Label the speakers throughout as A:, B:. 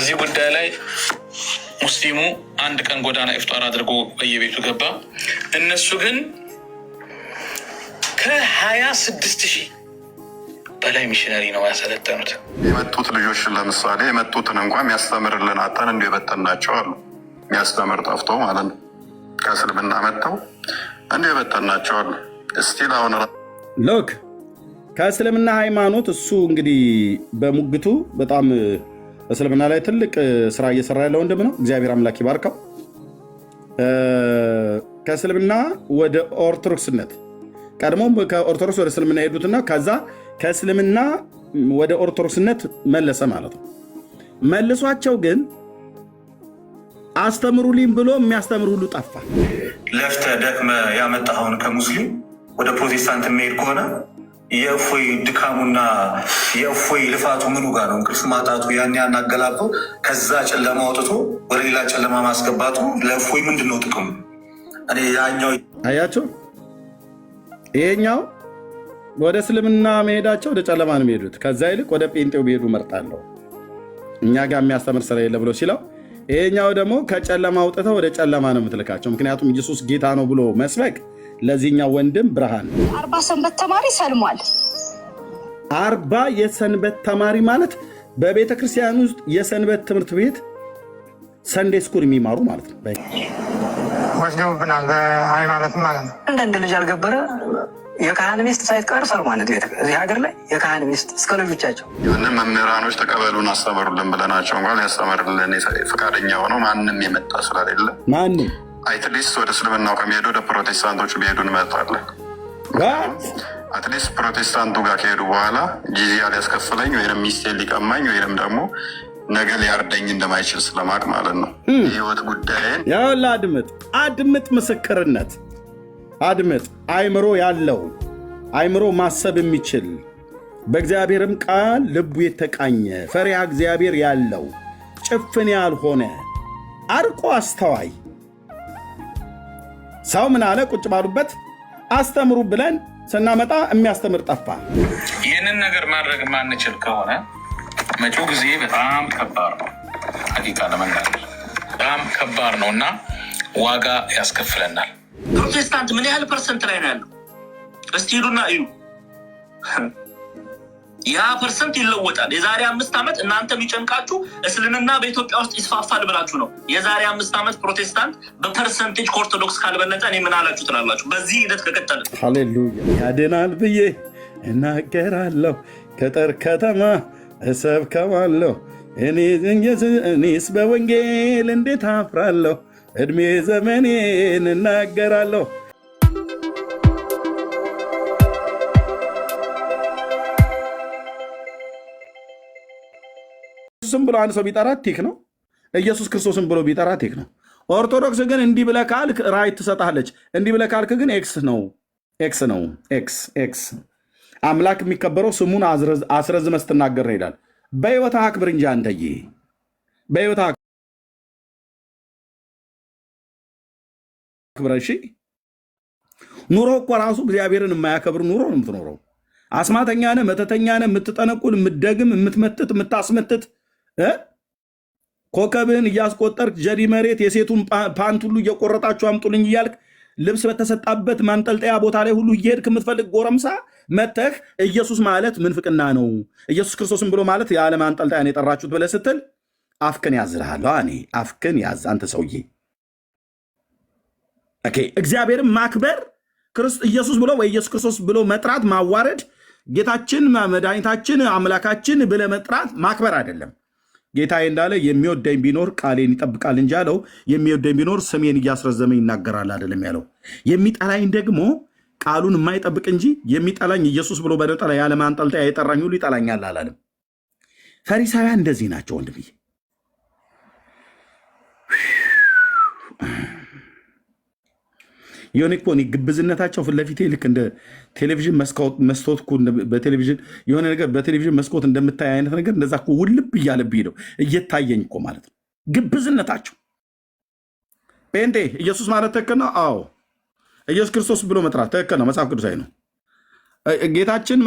A: በዚህ ጉዳይ ላይ ሙስሊሙ አንድ ቀን ጎዳና ኢፍጣር አድርጎ በየቤቱ ገባ። እነሱ ግን ከ26,000 በላይ ሚሽነሪ ነው ያሰለጠኑት።
B: የመጡት ልጆች ለምሳሌ የመጡትን እንኳን የሚያስተምርልን አጣን እንዲ የበጠናቸው አሉ። የሚያስተምር ጠፍቶ ማለት ነው። ከእስልምና መጥተው እንዲ የበጠናቸው አሉ። እስቲል አሁን
C: ሎክ ከእስልምና ሃይማኖት እሱ እንግዲህ በሙግቱ በጣም እስልምና ላይ ትልቅ ስራ እየሰራ ያለ ወንድም ነው። እግዚአብሔር አምላክ ይባርከው። ከእስልምና ወደ ኦርቶዶክስነት ቀድሞም ከኦርቶዶክስ ወደ እስልምና ሄዱትና ከዛ ከእስልምና ወደ ኦርቶዶክስነት መለሰ ማለት ነው። መልሷቸው ግን አስተምሩልኝ ብሎ የሚያስተምር ሁሉ ጠፋ።
D: ለፍተ ደክመ ያመጣኸውን ከሙስሊም ወደ ፕሮቴስታንት የሚሄድ ከሆነ የእፎይ ድካሙና የእፎይ ልፋቱ ምኑ ጋር ነው? እንቅልፍ ማጣቱ ያን አገላብጦ ከዛ ጨለማ አውጥቶ ወደ ሌላ ጨለማ ማስገባቱ ለእፎይ ምንድን ነው ጥቅሙ? እኔ ያኛው
C: አያቸው ይሄኛው ወደ እስልምና መሄዳቸው ወደ ጨለማ ነው የሚሄዱት። ከዛ ይልቅ ወደ ጴንጤው ቢሄዱ መርጣለሁ እኛ ጋር የሚያስተምር ስራ የለ ብሎ ሲለው፣ ይሄኛው ደግሞ ከጨለማ አውጥተው ወደ ጨለማ ነው የምትልካቸው። ምክንያቱም ኢየሱስ ጌታ ነው ብሎ መስበክ ለዚህኛው ወንድም ብርሃን።
E: 40 ሰንበት ተማሪ ሰልሟል።
C: 40 የሰንበት ተማሪ ማለት በቤተ ክርስቲያን ውስጥ የሰንበት ትምህርት ቤት ሰንዴ ስኩል የሚማሩ ማለት ነው።
F: ወስደውብናል በሃይማኖት ማለት ነው።
G: አንዳንድ ልጅ አልገበረ የካህን ሚስት ሳይቀር ሰልሟል። እዚህ ሀገር ላይ የካህን ሚስት እስከ ልጆቻቸው
B: ይህንን መምህራኖች ተቀበሉን አስተምሩልን ብለናቸው እንኳን ያስተምርልን ፈቃደኛ ሆነው ማንም የመጣ ስለሌለ
C: ማንም
B: አትሊስት ወደ እስልምናው ከሚሄዱ ወደ ፕሮቴስታንቶቹ ቢሄዱ እንመጣለን። አትሊስት ፕሮቴስታንቱ ጋር ከሄዱ በኋላ ጂዚያ ሊያስከፍለኝ ወይም ሚስቴን ሊቀማኝ ወይም ደግሞ ነገ ሊያርደኝ እንደማይችል ስለማቅ ማለት ነው። የህይወት ጉዳይን
C: ያውላ አድምጥ፣ ምስክርነት አድምጥ። አይምሮ ያለው አይምሮ ማሰብ የሚችል በእግዚአብሔርም ቃል ልቡ የተቃኘ ፈሪሃ እግዚአብሔር ያለው ጭፍን ያልሆነ አርቆ አስተዋይ ሰው ምን አለ? ቁጭ ባሉበት አስተምሩ ብለን ስናመጣ የሚያስተምር ጠፋ።
A: ይህንን ነገር ማድረግ ማንችል ከሆነ መጪው ጊዜ በጣም ከባድ ነው። ሐቂቃ ለመናገር በጣም ከባድ ነው እና ዋጋ ያስከፍለናል።
D: ፕሮቴስታንት ምን ያህል ፐርሰንት ላይ ነው ያለው? እስቲ ሂዱና እዩ። ያ ፐርሰንት ይለወጣል። የዛሬ 5 ዓመት እናንተ የሚጨንቃችሁ እስልምና በኢትዮጵያ ውስጥ ይስፋፋል ብላችሁ ነው። የዛሬ 5 ዓመት ፕሮቴስታንት በፐርሰንቴጅ ከኦርቶዶክስ ካልበለጠ እኔ ምን አላችሁ ትላላችሁ? በዚህ ሂደት ከቀጠለ
C: ሃሌሉያ ያድናል ብዬ እናገራለሁ፣ ከጠር ከተማ እሰብከዋለሁ። እኔስ በወንጌል እንዴት አፍራለሁ፣ እድሜ ዘመኔን እናገራለሁ። ኢየሱስም ብሎ አንድ ሰው ቢጠራ ቲክ ነው። ኢየሱስ ክርስቶስን ብሎ ቢጠራ ቲክ ነው። ኦርቶዶክስ ግን እንዲህ ብለህ ካልክ ራይት ትሰጣለች። እንዲህ ብለህ ካልክ ግን ኤክስ ነው። ኤክስ አምላክ የሚከበረው ስሙን አስረዝመህ ስትናገር ነው ይላል። በሕይወትህ አክብር እንጂ አንተዬ፣ በሕይወትህ አክብር። እሺ ኑሮ እኮ ራሱ እግዚአብሔርን የማያከብር ኑሮ ነው የምትኖረው። አስማተኛ ነህ፣ መተተኛ ነህ፣ የምትጠነቁል፣ የምትደግም፣ የምትመትት፣ የምታስመትት ኮከብህን እያስቆጠርክ ጀዲ መሬት የሴቱን ፓንት ሁሉ እየቆረጣችሁ አምጡልኝ እያልክ ልብስ በተሰጣበት ማንጠልጠያ ቦታ ላይ ሁሉ እየሄድክ የምትፈልግ ጎረምሳ መተህ ኢየሱስ ማለት ምንፍቅና ነው፣ ኢየሱስ ክርስቶስን ብሎ ማለት የዓለ ማንጠልጠያን የጠራችሁት ብለህ ስትል አፍክን ያዝልሃለሁ። እኔ አፍክን ያዝ አንተ ሰውዬ። እግዚአብሔርን ማክበር ኢየሱስ ብሎ ወይ ኢየሱስ ክርስቶስ ብሎ መጥራት ማዋረድ፣ ጌታችን መድኃኒታችን አምላካችን ብለህ መጥራት ማክበር አይደለም። ጌታዬ እንዳለ የሚወደኝ ቢኖር ቃሌን ይጠብቃል እንጂ አለው የሚወደኝ ቢኖር ስሜን እያስረዘመ ይናገራል አይደለም ያለው። የሚጠላኝ ደግሞ ቃሉን የማይጠብቅ እንጂ የሚጠላኝ ኢየሱስ ብሎ በነጠላ ያለ ማንጠልጠያ የጠራኝ ሁሉ ይጠላኛል አላለም። ፈሪሳውያን እንደዚህ ናቸው ወንድምዬ። የሆነ እኮ ግብዝነታቸው ፊት ለፊቴ ልክ እንደ ቴሌቪዥን መስኮት በቴሌቪዥን የሆነ ነገር በቴሌቪዥን መስኮት እንደምታይ አይነት ነገር እንደዛ እኮ ውልብ እያለብኝ ነው እየታየኝ እኮ ማለት ነው ግብዝነታቸው። ጴንጤ ኢየሱስ ማለት ትክክል ነው። አዎ ኢየሱስ ክርስቶስ ብሎ መጥራት ትክክል ነው፣ መጽሐፍ ቅዱሳዊ ነው። ጌታችን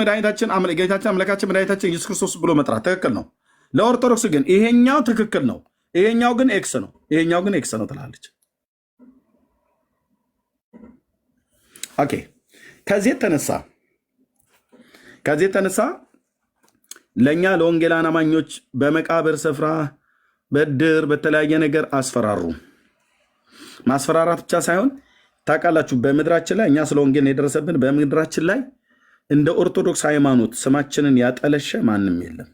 C: አምላካችን መድኃኒታችን ኢየሱስ ክርስቶስ ብሎ መጥራት ትክክል ነው። ለኦርቶዶክስ ግን ይሄኛው ትክክል ነው፣ ይሄኛው ግን ኤክስ ነው፣ ይሄኛው ግን ኤክስ ነው ትላለች። ኦኬ። ከዚህ የተነሳ ለእኛ ለወንጌላውያን አማኞች በመቃብር ስፍራ በድር በተለያየ ነገር አስፈራሩ። ማስፈራራት ብቻ ሳይሆን ታውቃላችሁ፣ በምድራችን ላይ እኛ ስለ ወንጌል የደረሰብን በምድራችን ላይ እንደ ኦርቶዶክስ ሃይማኖት ስማችንን ያጠለሸ ማንም የለም።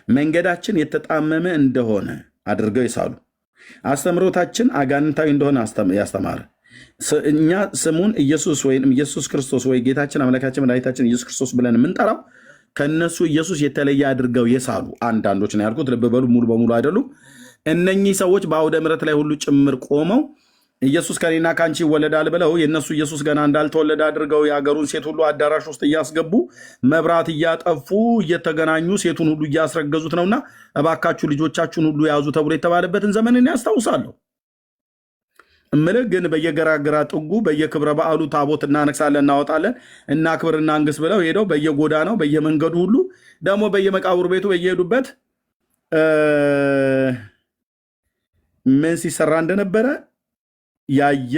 C: መንገዳችን የተጣመመ እንደሆነ አድርገው ይሳሉ። አስተምሮታችን አጋንንታዊ እንደሆነ ያስተማረ እኛ ስሙን ኢየሱስ ወይም ኢየሱስ ክርስቶስ ወይ ጌታችን አምላካችን መድኃኒታችን ኢየሱስ ክርስቶስ ብለን የምንጠራው ከነሱ ኢየሱስ የተለየ አድርገው የሳሉ አንዳንዶች ነው ያልኩት። ልብ በሉ፣ ሙሉ በሙሉ አይደሉም። እነኚህ ሰዎች በአውደ ምሕረት ላይ ሁሉ ጭምር ቆመው ኢየሱስ ከኔና ከአንቺ ይወለዳል ብለው የእነሱ ኢየሱስ ገና እንዳልተወለደ አድርገው የአገሩን ሴት ሁሉ አዳራሽ ውስጥ እያስገቡ መብራት እያጠፉ እየተገናኙ ሴቱን ሁሉ እያስረገዙት ነውና እባካችሁ ልጆቻችሁን ሁሉ ያዙ ተብሎ የተባለበትን ዘመንን ያስታውሳለሁ። እምልህ ግን በየገራገራ ጥጉ በየክብረ በዓሉ ታቦት እናነግሳለን፣ እናወጣለን፣ እናክብር፣ እናንግስ ብለው ሄደው በየጎዳናው በየመንገዱ ሁሉ ደግሞ በየመቃብር ቤቱ በየሄዱበት ምን ሲሰራ እንደነበረ ያየ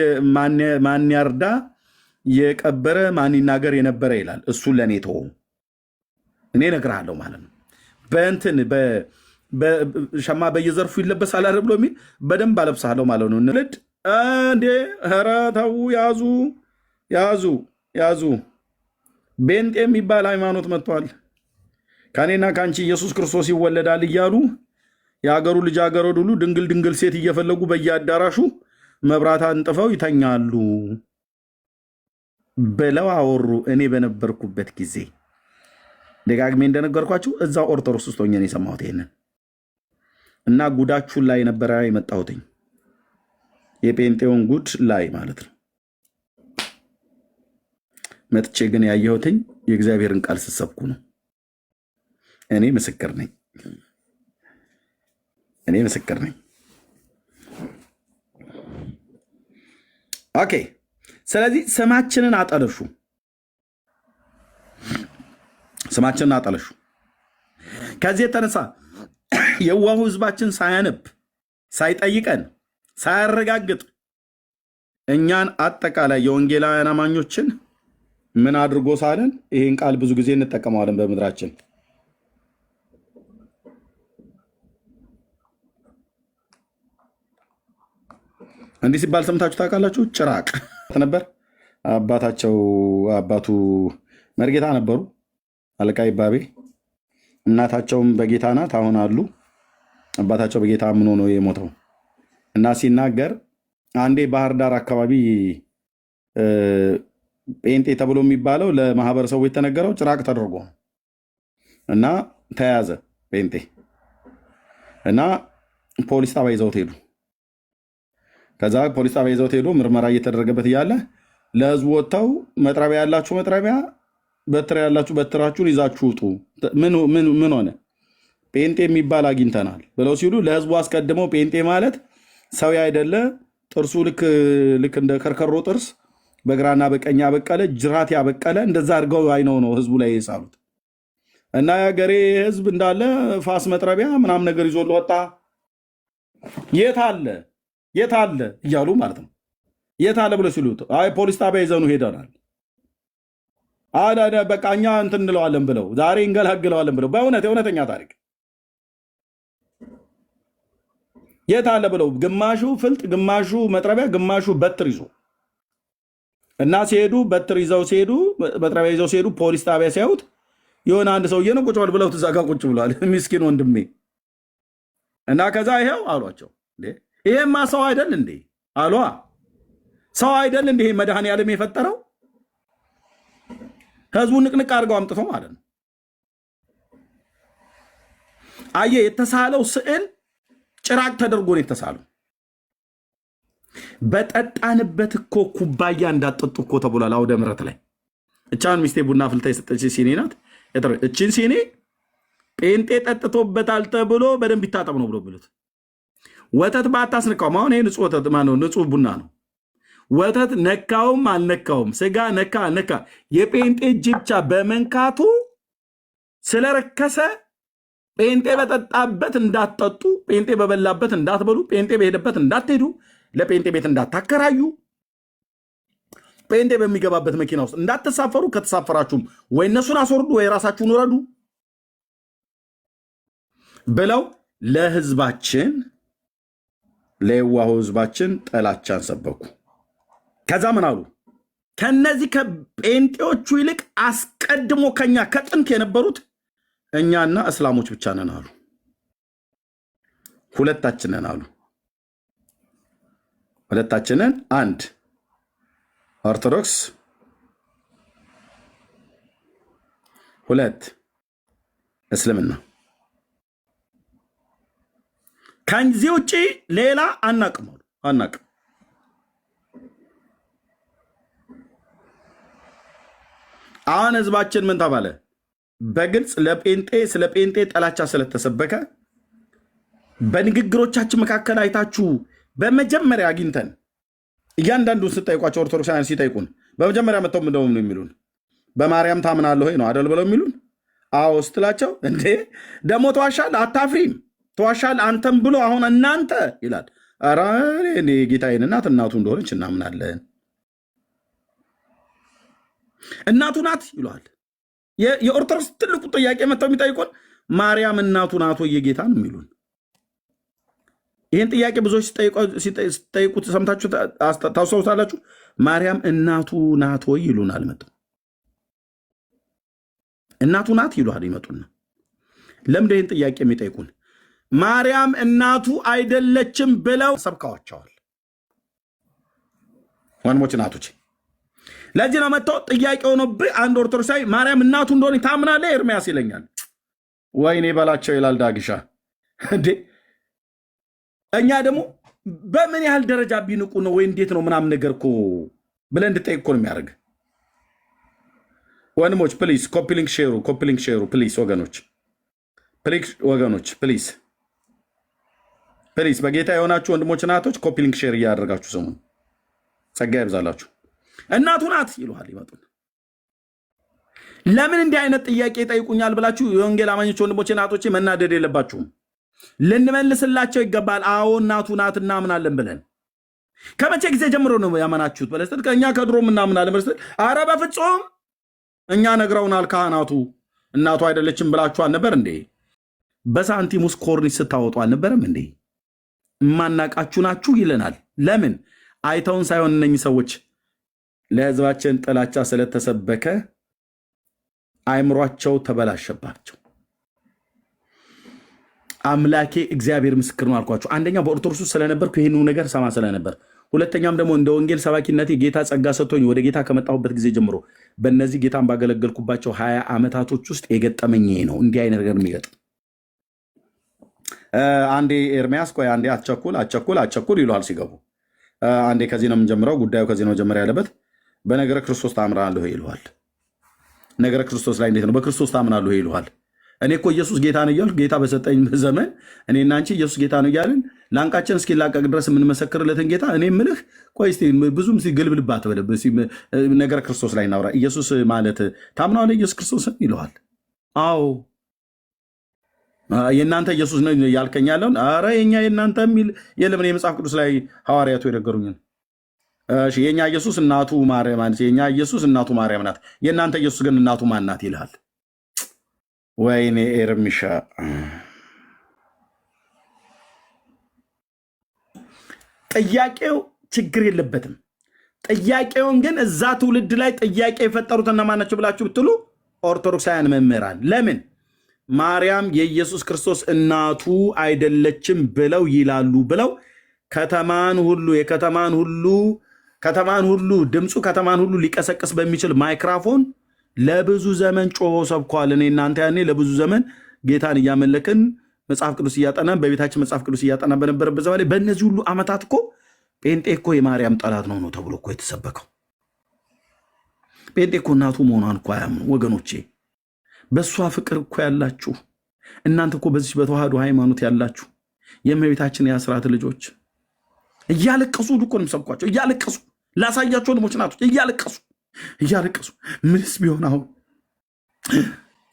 C: ማን ያርዳ የቀበረ ማን ይናገር የነበረ ይላል። እሱን ለእኔ ተወው፣ እኔ እነግርሃለሁ ማለት ነው። በእንትን ሸማ በየዘርፉ ይለበሳል አይደል ብሎ የሚል በደንብ አለብሳለሁ ማለት ነው። እንልድ እንዴ ኧረ ተው፣ ያዙ። ቤንጤ የሚባል ሃይማኖት መጥቷል። ከኔና ከአንቺ ኢየሱስ ክርስቶስ ይወለዳል እያሉ የሀገሩ ልጃገረድ ሁሉ ድንግል ሴት እየፈለጉ በየአዳራሹ መብራት አንጥፈው ይተኛሉ ብለው አወሩ። እኔ በነበርኩበት ጊዜ ደጋግሜ እንደነገርኳችሁ እዛ ኦርቶዶክስ ውስጥ ሆኜ ነው የሰማሁት ይሄንን እና ጉዳችሁን ላይ ነበረ የመጣሁትኝ የጴንጤውን ጉድ ላይ ማለት ነው። መጥቼ ግን ያየሁትኝ የእግዚአብሔርን ቃል ስሰብኩ ነው። እኔ ምስክር ነኝ። ኦኬ። ስለዚህ ስማችንን አጠለሹ። ከዚህ የተነሳ የዋሁ ህዝባችን ሳያነብ ሳይጠይቀን ሳያረጋግጥ እኛን አጠቃላይ የወንጌላውያን አማኞችን ምን አድርጎ ሳለን፣ ይህን ቃል ብዙ ጊዜ እንጠቀመዋለን በምድራችን። እንዲህ ሲባል ሰምታችሁ ታውቃላችሁ? ጭራቅ ነበር አባቱ መርጌታ ነበሩ፣ አለቃ ይባቤ። እናታቸውም በጌታ ናት፣ አሁን አሉ። አባታቸው በጌታ ምን ሆኖ የሞተው እና ሲናገር አንዴ ባህር ዳር አካባቢ ጴንጤ ተብሎ የሚባለው ለማህበረሰቡ የተነገረው ጭራቅ ተደርጎ እና ተያዘ ጴንጤ እና ፖሊስ ጣቢያ ይዘውት ሄዱ። ከዛ ፖሊስ ጣቢያ ይዘውት ሄዱ። ምርመራ እየተደረገበት እያለ ለህዝቡ ወጥተው መጥረቢያ ያላችሁ መጥረቢያ፣ በትር ያላችሁ በትራችሁን ይዛችሁ ውጡ፣ ምን ሆነ ጴንጤ የሚባል አግኝተናል ብለው ሲሉ ለህዝቡ አስቀድመው ጴንጤ ማለት ሰው አይደለ፣ ጥርሱ ልክ እንደ ከርከሮ ጥርስ በግራና በቀኝ ያበቀለ ጅራት ያበቀለ እንደዛ አድርገው አይነው ነው ህዝቡ ላይ የሳሉት። እና የሀገሬ ህዝብ እንዳለ ፋስ መጥረቢያ ምናምን ነገር ይዞ ወጣ። የት አለ እያሉ ማለት ነው። የት አለ ብሎ ሲሉት አይ ፖሊስ ጣቢያ ይዘኑ ሄደናል፣ በቃ እኛ እንትን እንለዋለን ብለው ዛሬ እንገላግለዋለን ብለው የእውነተኛ ታሪክ የት አለ ብለው ግማሹ ፍልጥ፣ ግማሹ መጥረቢያ፣ ግማሹ በትር ይዞ እና ሲሄዱ በትር ይዘው ሲሄዱ መጥረቢያ ይዘው ሲሄዱ ፖሊስ ጣቢያ ሲያዩት የሆነ አንድ ሰውዬ ነው ቁጭ በል ብለው ተዛጋ ቁጭ ብሏል። ምስኪን ወንድሜ እና ከዛ ይሄው አሏቸው፣ ይሄማ ሰው አይደል እንዴ አሏ። ሰው አይደል እንዴ መድኃኔዓለም የፈጠረው? ህዝቡን ንቅንቅ አድርገው አምጥተው ማለት ነው። አየህ፣ የተሳለው ስዕል ጭራቅ ተደርጎ ነው የተሳለው። በጠጣንበት እኮ ኩባያ እንዳጠጡ እኮ ተብሏል አውደ ምሕረት ላይ። እቻን ሚስቴ ቡና ፍልታ የሰጠች ሲኒ ናት። እችን ሲኒ ጴንጤ ጠጥቶበታል ተብሎ በደንብ ይታጠብ ነው ብሎ ብሉት። ወተት ባታስነካውም፣ አሁን ይሄ ንጹህ ወተት ማነው? ንጹህ ቡና ነው። ወተት ነካውም አልነካውም፣ ስጋ ነካ አልነካ፣ የጴንጤ እጅ ብቻ በመንካቱ ስለረከሰ ጴንጤ በጠጣበት እንዳትጠጡ፣ ጴንጤ በበላበት እንዳትበሉ፣ ጴንጤ በሄደበት እንዳትሄዱ፣ ለጴንጤ ቤት እንዳታከራዩ፣ ጴንጤ በሚገባበት መኪና ውስጥ እንዳትሳፈሩ፣ ከተሳፈራችሁም ወይ እነሱን አስወርዱ ወይ ራሳችሁን ውረዱ ብለው ለህዝባችን ለየዋሁ ህዝባችን ጥላቻን ሰበኩ። ከዛ ምን አሉ? ከነዚህ ከጴንጤዎቹ ይልቅ አስቀድሞ ከኛ ከጥንት የነበሩት እኛና እስላሞች ብቻ ነን አሉ። ሁለታችንን አሉ። ሁለታችንን፣ አንድ ኦርቶዶክስ፣ ሁለት እስልምና። ከዚህ ውጭ ሌላ አናቅም አሉ። አናቅም። አሁን ህዝባችን ምን ተባለ? በግልጽ ለጴንጤ ስለ ጴንጤ ጥላቻ ስለተሰበከ በንግግሮቻችን መካከል አይታችሁ በመጀመሪያ አግኝተን እያንዳንዱን ስጠይቋቸው ኦርቶዶክሳውያን ሲጠይቁን በመጀመሪያ መጥተው ምንደው ነው የሚሉን? በማርያም ታምናለህ ወይ ነው አደል ብለው የሚሉን? አዎ ስትላቸው እንዴ ደግሞ ተዋሻል፣ አታፍሪም? ተዋሻል አንተም ብሎ አሁን እናንተ ይላል። ኧረ ጌታዬን እናት እናቱ እንደሆነች እናምናለን። እናቱ ናት ይለዋል። የኦርቶዶክስ ትልቁ ጥያቄ መጥተው የሚጠይቁን ማርያም እናቱ ናት ወይ የጌታ ነው የሚሉን። ይህን ጥያቄ ብዙዎች ሲጠይቁት ሰምታችሁ ታስታውሳላችሁ። ማርያም እናቱ ናት ወይ ይሉናል። መጥተው እናቱ ናት ይሉሃል። ይመጡና ለምንድን ይህን ጥያቄ የሚጠይቁን? ማርያም እናቱ አይደለችም ብለው ሰብከዋቸዋል። ወንድሞች እናቶች፣ ለዚህ ነው መጥተው ጥያቄ ሆኖብህ አንድ ኦርቶዶክሳዊ ማርያም እናቱ እንደሆነ ታምናለህ ኤርሚያስ ይለኛል። ወይኔ በላቸው ይላል ዳግሻ። እንዴ እኛ ደግሞ በምን ያህል ደረጃ ቢንቁ ነው ወይ እንዴት ነው ምናምን ነገር እኮ ብለን እንድጠይቅ እኮ ነው የሚያደርግ። ወንድሞች ፕሊስ ኮፒሊንግ ሼሩ ፕሊስ ወገኖች ፕሊስ በጌታ የሆናችሁ ወንድሞች እናቶች ኮፒሊንግ ሼር እያደረጋችሁ ስሙን። ጸጋ ይብዛላችሁ። እናቱ ናት ይሉሃል። ይመጡን ለምን እንዲህ አይነት ጥያቄ ይጠይቁኛል ብላችሁ የወንጌል አማኞች ወንድሞች እናቶቼ መናደድ የለባችሁም። ልንመልስላቸው ይገባል። አዎ እናቱ ናት እናምናለን ብለን ከመቼ ጊዜ ጀምሮ ነው ያመናችሁት? በለስተት ከእኛ ከድሮም እናምናለን በለስተት። አረ በፍጹም እኛ ነግረውናል። ካህናቱ እናቱ አይደለችም ብላችሁ አልነበር እንዴ? በሳንቲም ውስጥ ኮርኒስ ስታወጡ አልነበረም እንዴ? እማናቃችሁ ናችሁ ይለናል። ለምን አይተውን ሳይሆን እነኚህ ሰዎች ለህዝባችን ጥላቻ ስለተሰበከ አይምሯቸው ተበላሸባቸው። አምላኬ እግዚአብሔር ምስክር ነው አልኳቸው። አንደኛ በኦርቶዶክሱ ስለነበርኩ ይህን ነገር ሰማ ስለነበር፣ ሁለተኛም ደግሞ እንደ ወንጌል ሰባኪነቴ ጌታ ጸጋ ሰጥቶኝ ወደ ጌታ ከመጣሁበት ጊዜ ጀምሮ በእነዚህ ጌታን ባገለገልኩባቸው 20 ዓመታቶች ውስጥ የገጠመኝ ነው እንዲህ አይነት ነገር የሚገጥም። አንዴ ኤርሚያስ ቆይ አንዴ አቸኩል ይለዋል ሲገቡ። አንዴ ከዚህ ነው የምንጀምረው፣ ጉዳዩ ከዚህ ነው መጀመሪያ ያለበት። በነገረ ክርስቶስ ታምናለህ ይለዋል። ነገረ ክርስቶስ ላይ እንዴት ነው? በክርስቶስ ታምናለህ ይለዋል። እኔ እኮ ኢየሱስ ጌታ ነው እያልኩ ጌታ በሰጠኝ ዘመን እኔና አንቺ ኢየሱስ ጌታ ነው እያልን ላንቃችን እስኪላቀቅ ድረስ የምንመሰክርለትን ጌታ እኔ ምልህ ቆይ እስኪ ብዙም ግልብልባት ነገረ ክርስቶስ ላይ እናውራ። ኢየሱስ ማለት ታምናለህ ኢየሱስ ክርስቶስን ይለዋል። አዎ የእናንተ ኢየሱስ ነው ያልከኝ ያለውን ኧረ የኛ የእናንተ የሚል የለምን? የመጽሐፍ ቅዱስ ላይ ሐዋርያቱ የነገሩኝን። የኛ ኢየሱስ እናቱ ማርያም የኛ ኢየሱስ እናቱ ማርያም ናት፣ የእናንተ ኢየሱስ ግን እናቱ ማን ናት ይልሃል። ወይኔ ኤርሚሻ ጥያቄው ችግር የለበትም። ጥያቄውን ግን እዛ ትውልድ ላይ ጥያቄ የፈጠሩት እነማን ናቸው ብላችሁ ብትሉ ኦርቶዶክሳውያን መምህራን ለምን ማርያም የኢየሱስ ክርስቶስ እናቱ አይደለችም ብለው ይላሉ ብለው ከተማን ሁሉ ድምፁ ከተማን ሁሉ ሊቀሰቅስ በሚችል ማይክራፎን ለብዙ ዘመን ጮሆ ሰብኳል። እኔ እናንተ ያኔ ለብዙ ዘመን ጌታን እያመለክን መጽሐፍ ቅዱስ እያጠናን በቤታችን መጽሐፍ ቅዱስ እያጠናን በነበረበት ዘመን በእነዚህ ሁሉ ዓመታት እኮ ጴንጤ እኮ የማርያም ጠላት ነው ተብሎ እኮ የተሰበከው። ጴንጤ እኮ እናቱ መሆኗን እኮ አያምኑ ወገኖቼ። በእሷ ፍቅር እኮ ያላችሁ እናንተ እኮ በዚህ በተዋህዶ ሃይማኖት ያላችሁ የእመቤታችን የአስራት ልጆች እያለቀሱ እኮ ነው ሰብኳቸው። እያለቀሱ ላሳያቸው ወንድሞች ናቶች እያለቀሱ ምንስ ቢሆን አሁን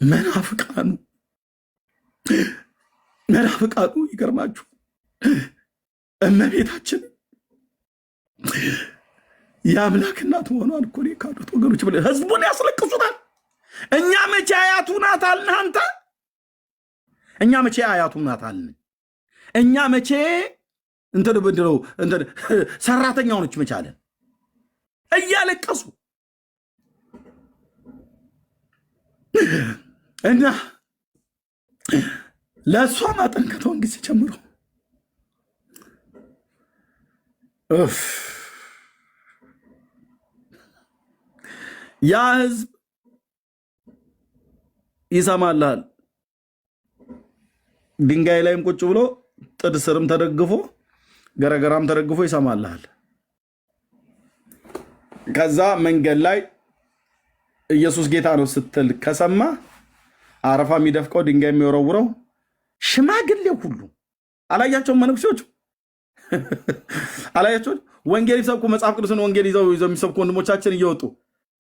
C: መናፍቃኑ መናፍቃኑ ይገርማችሁ እመቤታችን የአምላክ እናት መሆኗን እኮ ነው የካዱት ወገኖች ብለ ህዝቡን ያስለቅሱታል። እኛ መቼ አያቱ ናት አልን? አንተ እኛ መቼ አያቱ ናት አልን? እኛ መቼ እንትን ብድረው እንትን ሰራተኛው ነች መቻለን እያለቀሱ እና ለእሷ ማጠንከተው እንግዲህ ሲጨምሩ ያ ህዝብ ይሰማልሃል። ድንጋይ ላይም ቁጭ ብሎ ጥድ ስርም ተደግፎ ገረገራም ተደግፎ ይሰማልሃል። ከዛ መንገድ ላይ ኢየሱስ ጌታ ነው ስትል ከሰማ አረፋ የሚደፍቀው ድንጋይ የሚወረውረው ሽማግሌው ሁሉ አላያቸውም። መነኩሴዎቹ አላያቸውም። ወንጌል ይሰብኩ መጽሐፍ ቅዱስን ወንጌል ይዘው የሚሰብኩ ወንድሞቻችን እየወጡ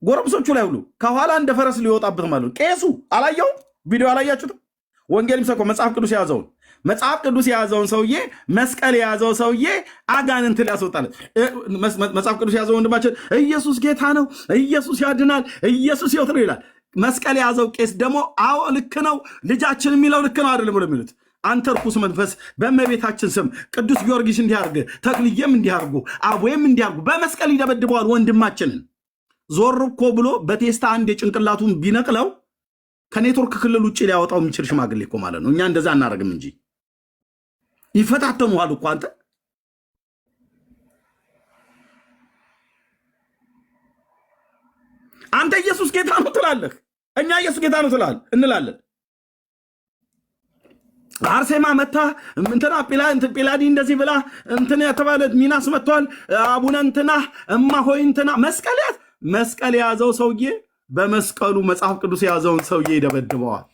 C: ጎረምሶቹ ላይ ሁሉ ከኋላ እንደ ፈረስ ሊወጣበት ማለት ቄሱ አላየው። ቪዲዮ አላያችሁትም? ወንጌል ይሰብኩ መጽሐፍ ቅዱስ የያዘውን ሰውዬ መስቀል የያዘው ሰውዬ አጋንንት ሊያስወጣል። መጽሐፍ ቅዱስ የያዘው ወንድማችን ኢየሱስ ጌታ ነው፣ ኢየሱስ ያድናል፣ ኢየሱስ ሕይወት ነው ይላል። መስቀል የያዘው ቄስ ደግሞ አዎ ልክ ነው፣ ልጃችን የሚለው ልክ ነው አይደለም ብሎ የሚሉት አንተ ርኩስ መንፈስ በእመቤታችን ስም ቅዱስ ጊዮርጊስ እንዲያርግ ተክልዬም እንዲያርጉ አቦዬም እንዲያርጉ በመስቀል ይደበድበዋል ወንድማችንን። ዞር እኮ ብሎ በቴስታ አንድ የጭንቅላቱን ቢነቅለው ከኔትወርክ ክልል ውጭ ሊያወጣው የሚችል ሽማግሌ እኮ ማለት ነው። እኛ እንደዛ አናደርግም እንጂ ይፈታተኑሃል እኮ አንተ ኢየሱስ ጌታ ነው ትላለህ፣ እኛ ኢየሱስ ጌታ ነው እንላለን። አርሴማ መታ እንትና ጲላዲ እንደዚህ ብላ እንትን የተባለ ሚናስ መጥቷል። አቡነ እንትና እማሆይ እንትና መስቀል የያዘው ሰውዬ በመስቀሉ መጽሐፍ ቅዱስ የያዘውን ሰውዬ ይደበድበዋል።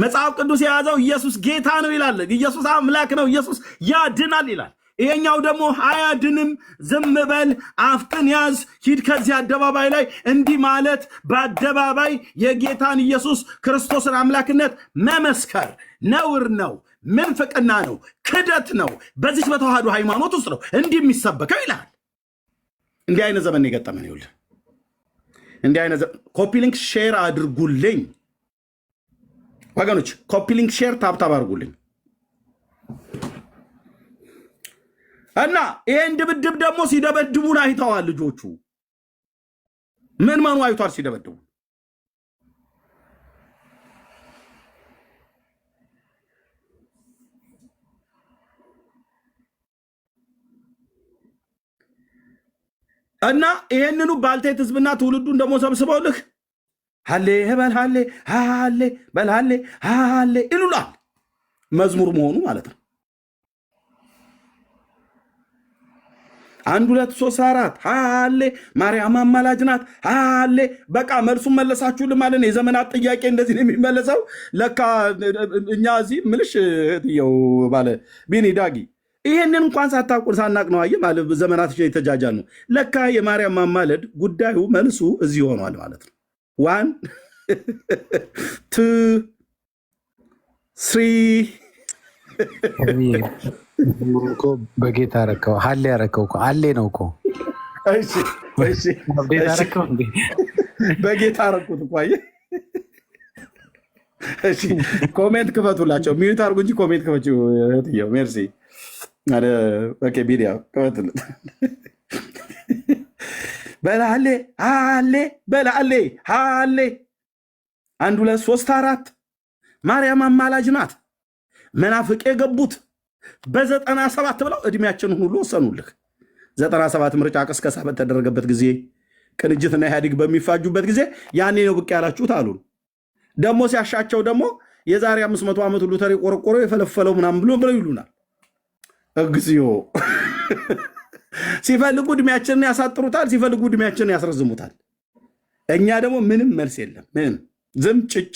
C: መጽሐፍ ቅዱስ የያዘው ኢየሱስ ጌታ ነው ይላል። ኢየሱስ አምላክ ነው፣ ኢየሱስ ያድናል ይላል። ይሄኛው ደግሞ አያድንም፣ ዝም በል፣ አፍጥን ያዝ፣ ሂድ ከዚህ አደባባይ ላይ እንዲህ ማለት በአደባባይ የጌታን ኢየሱስ ክርስቶስን አምላክነት መመስከር ነውር ነው፣ ምንፍቅና ነው፣ ክደት ነው፣ በዚህ በተዋህዶ ሃይማኖት ውስጥ ነው እንዲህ የሚሰበከው ይላል። እንዲህ አይነት ዘመን የገጠመን ይውል። እንዲህ አይነት ኮፒ ሊንክ ሼር አድርጉልኝ ወገኖች፣ ኮፒ ሊንክ ሼር ታብታብ አድርጉልኝ። እና ይሄን ድብድብ ደግሞ ሲደበድቡን አይተዋል ልጆቹ። ምን ማኑ አይቷል ሲደበድቡ። እና ይሄንኑ ባልቴት ህዝብና ትውልዱን ደግሞ ሰብስበውልህ ሃሌ በል ሃሌ ሃሌ በል ሃሌ ሃሌ ይሉላል። መዝሙር መሆኑ ማለት ነው። 1 2 3 4 ሃሌ ማርያም አማላጅ ናት ሃሌ። በቃ መልሱን መለሳችሁልን ማለት ነው። የዘመናት ጥያቄ እንደዚህ ነው የሚመለሰው። ለካ እኛ እዚህ ምልሽ እህትየው ባለ ቢኒ ዳጊ ይሄንን እንኳን ሳታውቁ ሳናቅ ነው አየህ ማለት ዘመናት የተጃጃል ነው። ለካ የማርያም ማማለድ ጉዳዩ መልሱ እዚህ ሆኗል ማለት ነው። 1 2 3
H: እኮ በጌታ ረከው ሀሌ ያረከው እኮ አሌ ነው እኮ።
C: እሺ በጌታ ረኩት እኮ አየህ። እሺ ኮሜንት ክፈቱላቸው። ሚዩት አድርጉ እንጂ ኮሜንት ክፈቱ። እህትየው ሜርሲ አረ ኦኬ ቢዲያ ክፈቱለት። በላሌ አሌ በላሌ አሌ 1 2 3 4 ማርያም አማላጅ ናት። መናፍቅ የገቡት በ97 ብለው እድሜያችንን ሁሉ ወሰኑልህ። 97 ምርጫ ቅስቀሳ በተደረገበት ጊዜ ቅንጅትና ኢህአዴግ በሚፋጁበት ጊዜ ያኔ ነው ብቅ ያላችሁት አሉን። ደግሞ ሲያሻቸው ደግሞ የዛሬ 500 ዓመት ሁሉ ተሪ ቆርቆሮ የፈለፈለው ምናምን ብለው ይሉናል። እግዚኦ ሲፈልጉ እድሜያችንን ያሳጥሩታል፣ ሲፈልጉ እድሜያችንን ያስረዝሙታል። እኛ ደግሞ ምንም መልስ የለም። ምንም ዝም ጭጭ።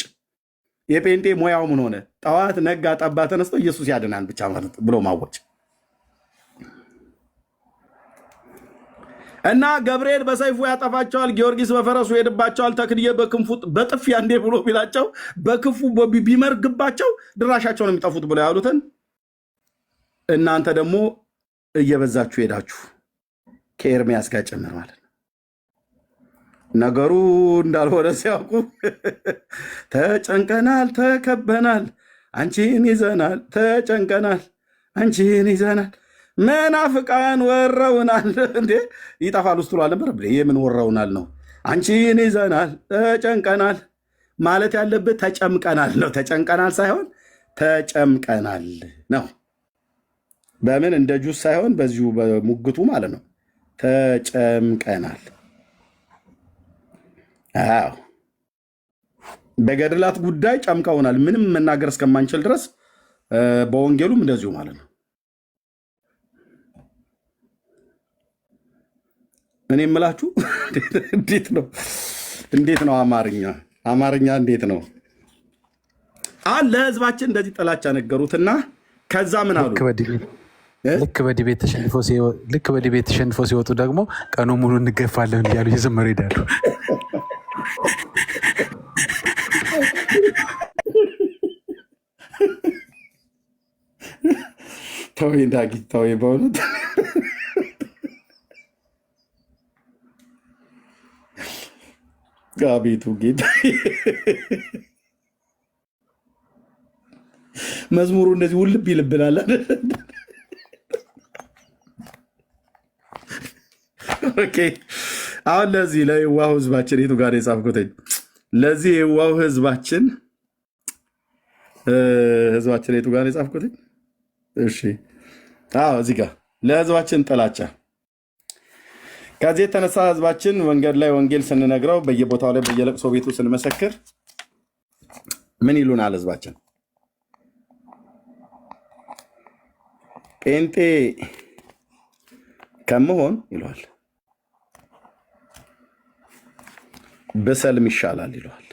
C: የጴንጤ ሙያው ምን ሆነ? ጠዋት ነጋ ጠባ ተነስቶ ኢየሱስ ያድናል ብቻ ማለት ብሎ ማወጭ። እና ገብርኤል በሰይፉ ያጠፋቸዋል፣ ጊዮርጊስ በፈረሱ ይሄድባቸዋል፣ ተክልዬ በክንፉ በጥፊ አንዴ ብሎ ቢላቸው በክፉ ቢመርግባቸው ድራሻቸው ነው የሚጠፉት ብለው ያሉትን እናንተ ደግሞ እየበዛችሁ ሄዳችሁ ከኤርሚያስ ጋር ጭምር ማለት ነው። ነገሩ እንዳልሆነ ሲያውቁ ተጨንቀናል፣ ተከበናል፣ አንቺን ይዘናል፣ ተጨንቀናል፣ አንቺን ይዘናል፣ መናፍቃን ወረውናል። እንዴ ይጠፋል ውስጥ ብሏል ነበር። የምን ወረውናል ነው? አንቺን ይዘናል፣ ተጨንቀናል ማለት ያለብህ ተጨምቀናል ነው። ተጨንቀናል ሳይሆን ተጨምቀናል ነው። በምን እንደ ጁስ ሳይሆን በዚሁ በሙግቱ ማለት ነው። ተጨምቀናል። አዎ በገድላት ጉዳይ ጨምቀውናል፣ ምንም መናገር እስከማንችል ድረስ። በወንጌሉም እንደዚሁ ማለት ነው። እኔ የምላችሁ እንዴት ነው አማርኛ እንዴት ነው? ለህዝባችን እንደዚህ ጥላቻ ነገሩትና ከዛ ምን አሉ?
H: ልክ በዲቤት ተሸንፎ ሲወጡ ደግሞ ቀኑ ሙሉ እንገፋለን እያሉ እየዘመሩ ሄዳሉ።
C: ተወይ ዳጊ ተወይ፣ በእውነት አቤቱ ጌታ። መዝሙሩ እንደዚህ ውልብ ይልብናል። አሁን ለዚህ ለየዋሁ ህዝባችን የቱ ጋር የጻፍኩትኝ? ለዚህ የዋሁ ህዝባችን የቱ ጋር የጻፍኩትኝ? እሺ እዚህ ጋር ለህዝባችን ጥላቻ ከዚህ የተነሳ ህዝባችን መንገድ ላይ ወንጌል ስንነግረው በየቦታው ላይ በየለቅሶ ቤቱ ስንመሰክር ምን ይሉናል? ህዝባችን ጴንጤ ከመሆን ይለዋል ብሰልም ይሻላል ይለዋል።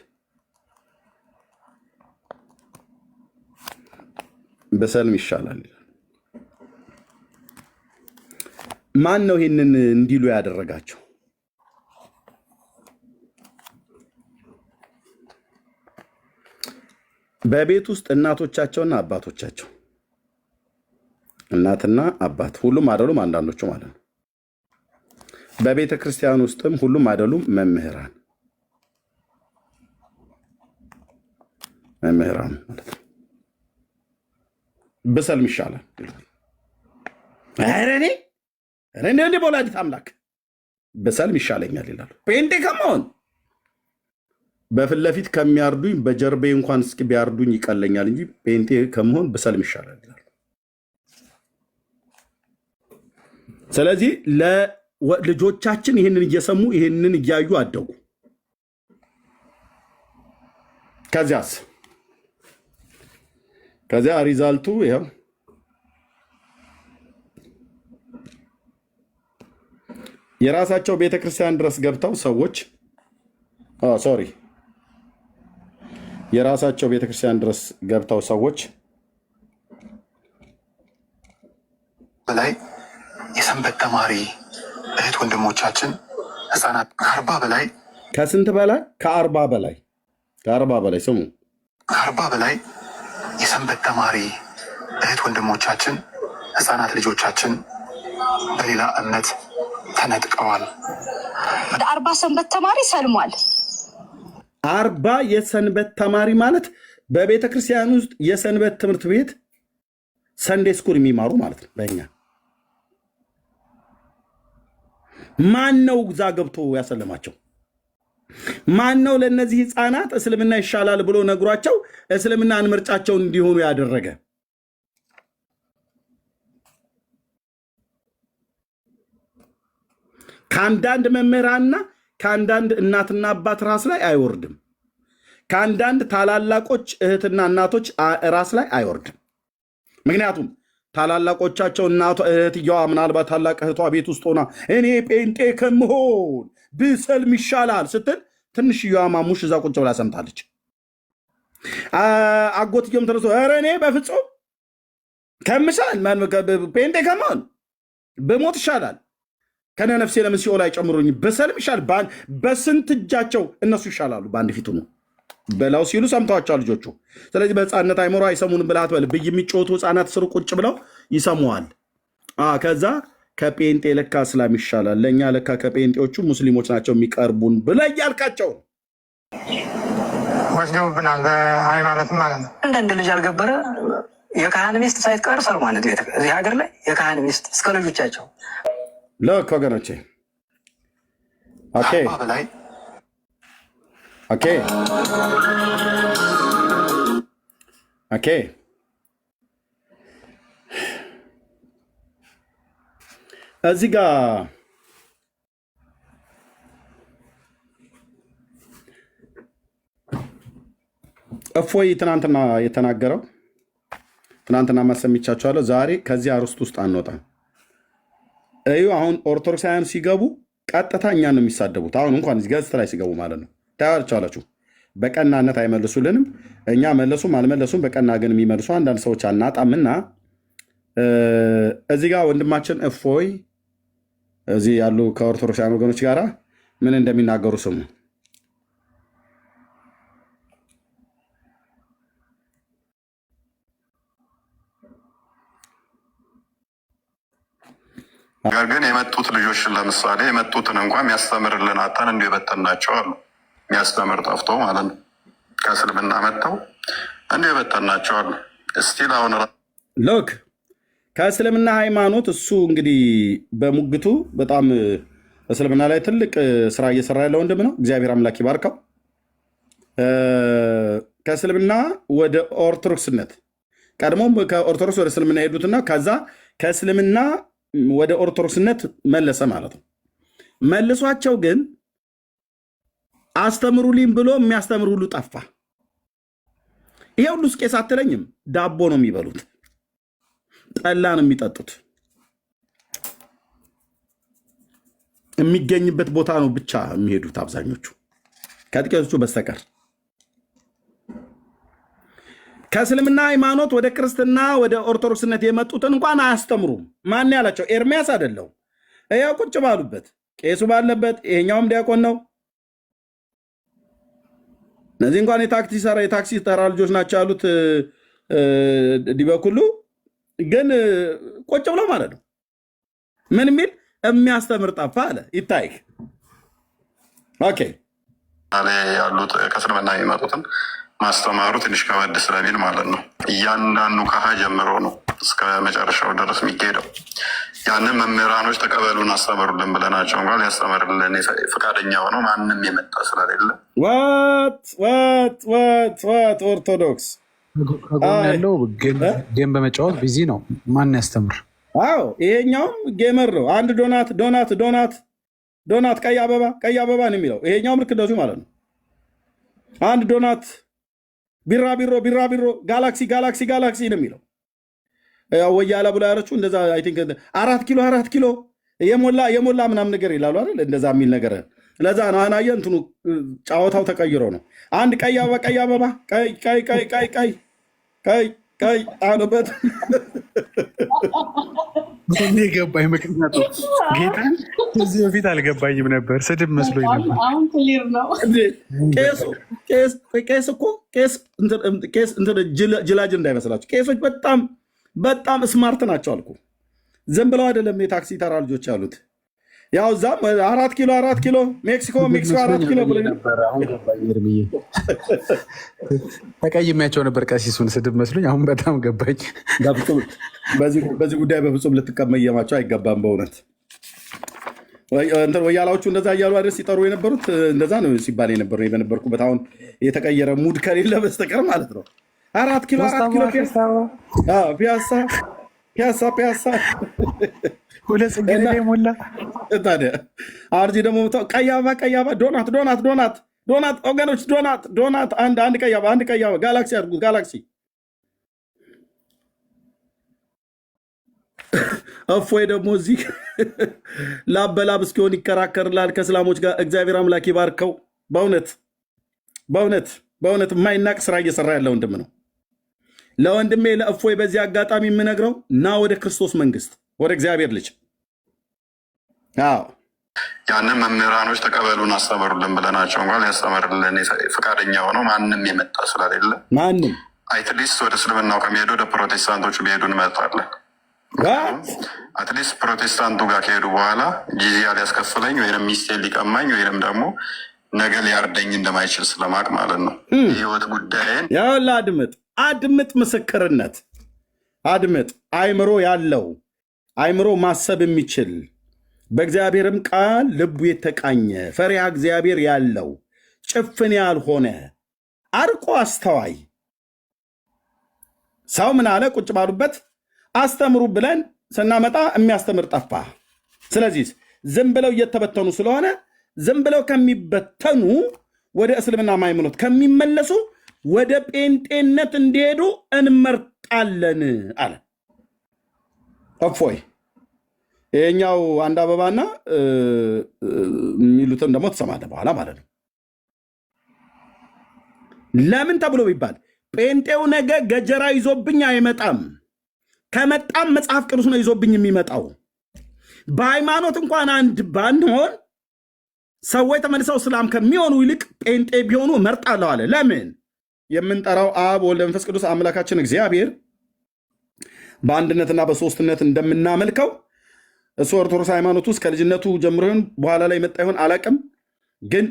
C: ብሰልም ይሻላል። ማን ነው ይህንን እንዲሉ ያደረጋቸው? በቤት ውስጥ እናቶቻቸውና አባቶቻቸው፣ እናትና አባት ሁሉም አይደሉም፣ አንዳንዶቹ ማለት ነው። በቤተ ክርስቲያን ውስጥም ሁሉም አይደሉም፣ መምህራን ማለት ነው። ብሰልም ይሻላል ይላል። እኔ በወላዲተ አምላክ ብሰልም ይሻለኛል ይላሉ። ጴንጤ ከመሆን በፊት ለፊት ከሚያርዱኝ በጀርቤ እንኳን እስኪ ቢያርዱኝ ይቀለኛል እንጂ ጴንጤ ከመሆን ብሰልም ይሻላል ይላሉ። ስለዚህ ልጆቻችን ይህንን እየሰሙ ይህንን እያዩ አደጉ። ከዚያ ሪዛልቱ ይኸው የራሳቸው ቤተክርስቲያን ድረስ ገብተው ሰዎች የራሳቸው ቤተክርስቲያን ድረስ ገብተው ሰዎች
I: በላይ የሰንበት ተማሪ እህት ወንድሞቻችን ህፃናት ከ40 በላይ
C: ከስንት በላይ ከ40 በላይ ስሙ
I: ከ40 በላይ የሰንበት ተማሪ እህት ወንድሞቻችን ህፃናት ልጆቻችን በሌላ እምነት ተነጥቀዋል።
E: ወደ 40 ሰንበት ተማሪ ሰልሟል።
C: 40 የሰንበት ተማሪ ማለት በቤተ ክርስቲያን ውስጥ የሰንበት ትምህርት ቤት ሰንዴ ስኩል የሚማሩ ማለት ነው። በእኛ ማን ነው እዛ ገብቶ ያሰለማቸው? ማን ነው ለእነዚህ ህፃናት እስልምና ይሻላል ብሎ ነግሯቸው እስልምናን ምርጫቸው እንዲሆኑ ያደረገ? ከአንዳንድ መምህራንና ከአንዳንድ እናትና አባት ራስ ላይ አይወርድም። ከአንዳንድ ታላላቆች እህትና እናቶች ራስ ላይ አይወርድም። ምክንያቱም ታላላቆቻቸው እህትየዋ ምናልባት ታላቅ እህቷ ቤት ውስጥ ሆና እኔ ጴንጤ ከምሆን ብሰልም ይሻላል ስትል ትንሽየዋ ማሙሽ እዛ ቁጭ ብላ ሰምታለች። አጎትየውም ተነስቶ ኧረ እኔ በፍጹም ከምሻል ጴንጤ ከመሆን ብሞት ይሻላል ከነ ነፍሴ ለምን ሲኦል አይጨምሩኝ? በሰልም ይሻል በስንት እጃቸው እነሱ ይሻላሉ በአንድ ፊቱ ነው በላው ሲሉ ሰምተዋቸዋል ልጆቹ። ስለዚህ በህፃነት አይምሮ አይሰሙንም ብልሃት በል ብይ የሚጮቱ ህፃናት ስር ቁጭ ብለው ይሰሙዋል። ከዛ ከጴንጤ ለካ እስላም ይሻላል ለእኛ ለካ ከጴንጤዎቹ ሙስሊሞች ናቸው የሚቀርቡን ብለህ እያልካቸው
F: ወስደውብናል። በሃይማኖት ማለት ነው።
G: አንዳንድ ልጅ አልገበረ የካህን ሚስት ሳይቀር ሰልሟል። እዚህ ሀገር ላይ የካህን ሚስት እስከ ልጆቻቸው
C: ልክ ወገኖቼ። ኦኬ
I: በላይ
C: ኦኬ ኦኬ እዚህ ጋር እፎይ ትናንትና የተናገረው ትናንትና ማሰሚቻቸዋለሁ። ዛሬ ከዚህ አርስት ውስጥ አንወጣም። እዩ አሁን ኦርቶዶክሳውያን ሲገቡ ቀጥታ እኛን ነው የሚሳደቡት። አሁን እንኳን ገጽታ ላይ ሲገቡ ማለት ነው ታያላችሁ። በቀናነት አይመልሱልንም። እኛ መለሱም አልመለሱም በቀና ግን የሚመልሱ አንዳንድ ሰዎች አናጣምና እዚህ ጋር ወንድማችን እፎይ እዚህ ያሉ ከኦርቶዶክሳውያን ወገኖች ጋር ምን እንደሚናገሩ ስሙ።
B: ነገር ግን የመጡት ልጆች ለምሳሌ የመጡትን እንኳን የሚያስተምርልን አጣን እንዲሁ የበተናቸው አሉ። የሚያስተምር ጠፍቶ ማለት ነው። ከእስልምና መጥተው እንዲሁ የበተናቸው አሉ። እስቲል አሁን
C: ሎክ ከእስልምና ሃይማኖት እሱ እንግዲህ በሙግቱ በጣም እስልምና ላይ ትልቅ ስራ እየሰራ ያለ ወንድም ነው። እግዚአብሔር አምላክ ይባርከው። ከእስልምና ወደ ኦርቶዶክስነት ቀድሞም ከኦርቶዶክስ ወደ እስልምና ሄዱትና ከዛ ከእስልምና ወደ ኦርቶዶክስነት መለሰ ማለት ነው። መልሷቸው ግን አስተምሩልኝ ብሎ የሚያስተምር ሁሉ ጠፋ። ይሄ ሁሉ ቄስ አትለኝም። ዳቦ ነው የሚበሉት፣ ጠላ ነው የሚጠጡት። የሚገኝበት ቦታ ነው ብቻ የሚሄዱት አብዛኞቹ ከጥቂቶቹ በስተቀር። ከእስልምና ሃይማኖት ወደ ክርስትና ወደ ኦርቶዶክስነት የመጡትን እንኳን አያስተምሩም። ማን ያላቸው? ኤርሚያስ አይደለው? ያው ቁጭ ባሉበት ቄሱ ባለበት ይሄኛውም ዲያቆን ነው። እነዚህ እንኳን የታክሲ ተራ ልጆች ናቸው ያሉት ዲበኩሉ ግን ቁጭ ብለው ማለት ነው። ምን የሚል የሚያስተምር ጠፋ አለ። ይታይክ ኦኬ
B: ያሉት ከእስልምና የሚመጡትን ማስተማሩ ትንሽ ከበድ ስለሚል ማለት ነው። እያንዳንዱ ከሀ ጀምሮ ነው እስከ መጨረሻው ድረስ የሚሄደው። ያንን መምህራኖች ተቀበሉን አስተምሩልን ብለናቸው እንኳን ሊያስተምርልን ፈቃደኛ ሆነው ማንም የመጣ ስለሌለ
C: ዋት ኦርቶዶክስ
H: ከጎን ያለው ጌም በመጫወት ቢዚ ነው። ማን ያስተምር?
C: አዎ ይሄኛውም ጌመር ነው። አንድ ዶናት ቀይ አበባ ነው የሚለው። ይሄኛውም ልክ እንደዚሁ ማለት ነው። አንድ ዶናት ቢራቢሮ ጋላክሲ ነው የሚለው። ወያላ ብሎ ያለችው እንደዛ አይ ቲንክ 4 ኪሎ የሞላ ምናምን ነገር ይላሉ አይደል? እንደዛ የሚል ነገር ለዛ ነው አናየ እንትኑ ጫወታው ተቀይሮ ነው። አንድ ቀይ አበባ ቀይ አሉበት
H: ገባኝ። ምክንያቱ ጌታን ከዚህ በፊት አልገባኝም ነበር፣ ስድብ መስሎኝ ነበር።
E: አሁን ክሊር ነው።
C: ቄስ ጅላጅ እንዳይመስላችሁ። ቄሶች በጣም ስማርት ናቸው አልኩ። ዝም ብለው አይደለም የታክሲ ተራ ልጆች ያሉት። ያው እዛም 4 ኪሎ ሜክሲኮ 4 ኪሎ ብሎ
H: ተቀይሜያቸው ነበር ቀሲሱን፣ ስድብ መስሎኝ። አሁን በጣም ገባኝ።
C: በዚህ ጉዳይ በፍጹም ልትቀመየማቸው አይገባም። በእውነት ወያላዎቹ እንደዛ እያሉ አይደል ሲጠሩ የነበሩት? እንደዛ ነው ሲባል የነበሩ በነበርኩበት። አሁን የተቀየረ ሙድ ከሌለ በስተቀር ማለት ነው። 4 ኪሎ ፒያሳ
H: ሁለት ጽጌረዳ የሞላ
C: ታዲያ አርጂ ደግሞ ቀይ አበባ ዶናት ወገኖች፣ ዶናት አንድ ቀይ አበባ ጋላክሲ አድርጉት። ጋላክሲ እፎይ ደግሞ እዚህ ላበላብ እስኪሆን ይከራከርላል ከእስላሞች ጋር። እግዚአብሔር አምላክ ይባርከው። በእውነት የማይናቅ ስራ እየሰራ ያለ ወንድም ነው። ለወንድሜ ለእፎይ በዚህ አጋጣሚ የምነግረው ና ወደ ክርስቶስ መንግስት፣ ወደ እግዚአብሔር ልጅ
B: ያንን መምህራኖች ተቀበሉን አስተምሩልን ብለናቸው እንኳን ሊያስተምርልን ፈቃደኛ ሆነው ማንም የመጣ ስለሌለ
C: ማንም
B: አትሊስት ወደ እስልምናው ከሚሄዱ ወደ ፕሮቴስታንቶቹ ቢሄዱ እንመርጣለን። አትሊስት ፕሮቴስታንቱ ጋር ከሄዱ በኋላ ጂዚያ ሊያስከፍለኝ ወይም ሚስቴን ሊቀማኝ ወይም ደግሞ ነገ ሊያርደኝ እንደማይችል ስለማቅ ማለት ነው። የህይወት ጉዳይን
C: ያላ አድምጥ፣ ምስክርነት አድምጥ። አይምሮ ያለው አይምሮ ማሰብ የሚችል በእግዚአብሔርም ቃል ልቡ የተቃኘ ፈሪሃ እግዚአብሔር ያለው ጭፍን ያልሆነ አርቆ አስተዋይ ሰው ምን አለ? ቁጭ ባሉበት አስተምሩ ብለን ስናመጣ የሚያስተምር ጠፋ። ስለዚህ ዝም ብለው እየተበተኑ ስለሆነ ዝም ብለው ከሚበተኑ ወደ እስልምና ሃይማኖት ከሚመለሱ ወደ ጴንጤነት እንዲሄዱ እንመርጣለን አለ። እፎይ ይሄኛው አንድ አበባና የሚሉትን ደግሞ ትሰማለህ በኋላ ማለት ነው። ለምን ተብሎ ቢባል ጴንጤው ነገ ገጀራ ይዞብኝ አይመጣም። ከመጣም መጽሐፍ ቅዱስ ነው ይዞብኝ የሚመጣው። በሃይማኖት እንኳን አንድ ባንሆን ሰዎች ተመልሰው እስላም ከሚሆኑ ይልቅ ጴንጤ ቢሆኑ እመርጣለሁ አለ። ለምን? የምንጠራው አብ ወልድ መንፈስ ቅዱስ አምላካችን እግዚአብሔር በአንድነትና በሶስትነት እንደምናመልከው እሱ ኦርቶዶክስ ሃይማኖት ውስጥ ከልጅነቱ ጀምሮ ይሁን በኋላ ላይ መጣ ይሆን አላቅም፣ ግን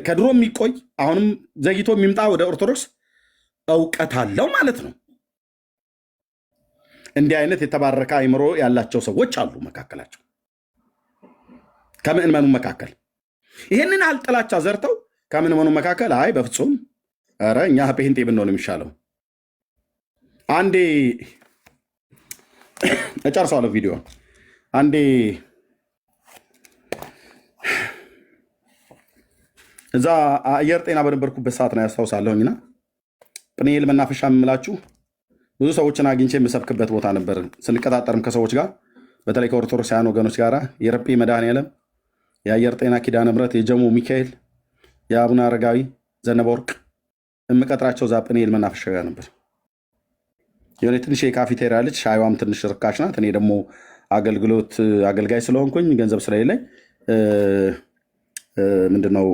C: ከድሮ የሚቆይ አሁንም ዘግይቶ የሚምጣ ወደ ኦርቶዶክስ እውቀት አለው ማለት ነው። እንዲህ አይነት የተባረከ አይምሮ ያላቸው ሰዎች አሉ መካከላቸው ከምዕመኑ መካከል። ይህንን አልጥላቻ ዘርተው ከምዕመኑ መካከል አይ በፍጹም ኧረ እኛ ጴንጤ ብንሆን የሚሻለው። አንዴ እጨርሰዋለሁ ቪዲዮ። አንዴ እዛ አየር ጤና በነበርኩበት ሰዓት ነው ያስታውሳለሁኝና ጵኒኤል መናፈሻ የምላችሁ ብዙ ሰዎችን አግኝቼ የምሰብክበት ቦታ ነበር። ስንቀጣጠርም ከሰዎች ጋር በተለይ ከኦርቶዶክሳውያን ወገኖች ጋር የረጴ መድኃኔዓለም፣ የአየር ጤና ኪዳነ ምሕረት፣ የጀሞ ሚካኤል፣ የአቡነ አረጋዊ ዘነበ ወርቅ የምቀጥራቸው ዛ ጵኒኤል መናፈሻ ጋር ነበር። የሆነ ትንሽ የካፌቴሪያ ልጅ ሻይዋም ትንሽ ርካሽ ናት። እኔ ደግሞ አገልጋይ ስለሆንኩኝ ገንዘብ ስለሌለኝ ምንድነው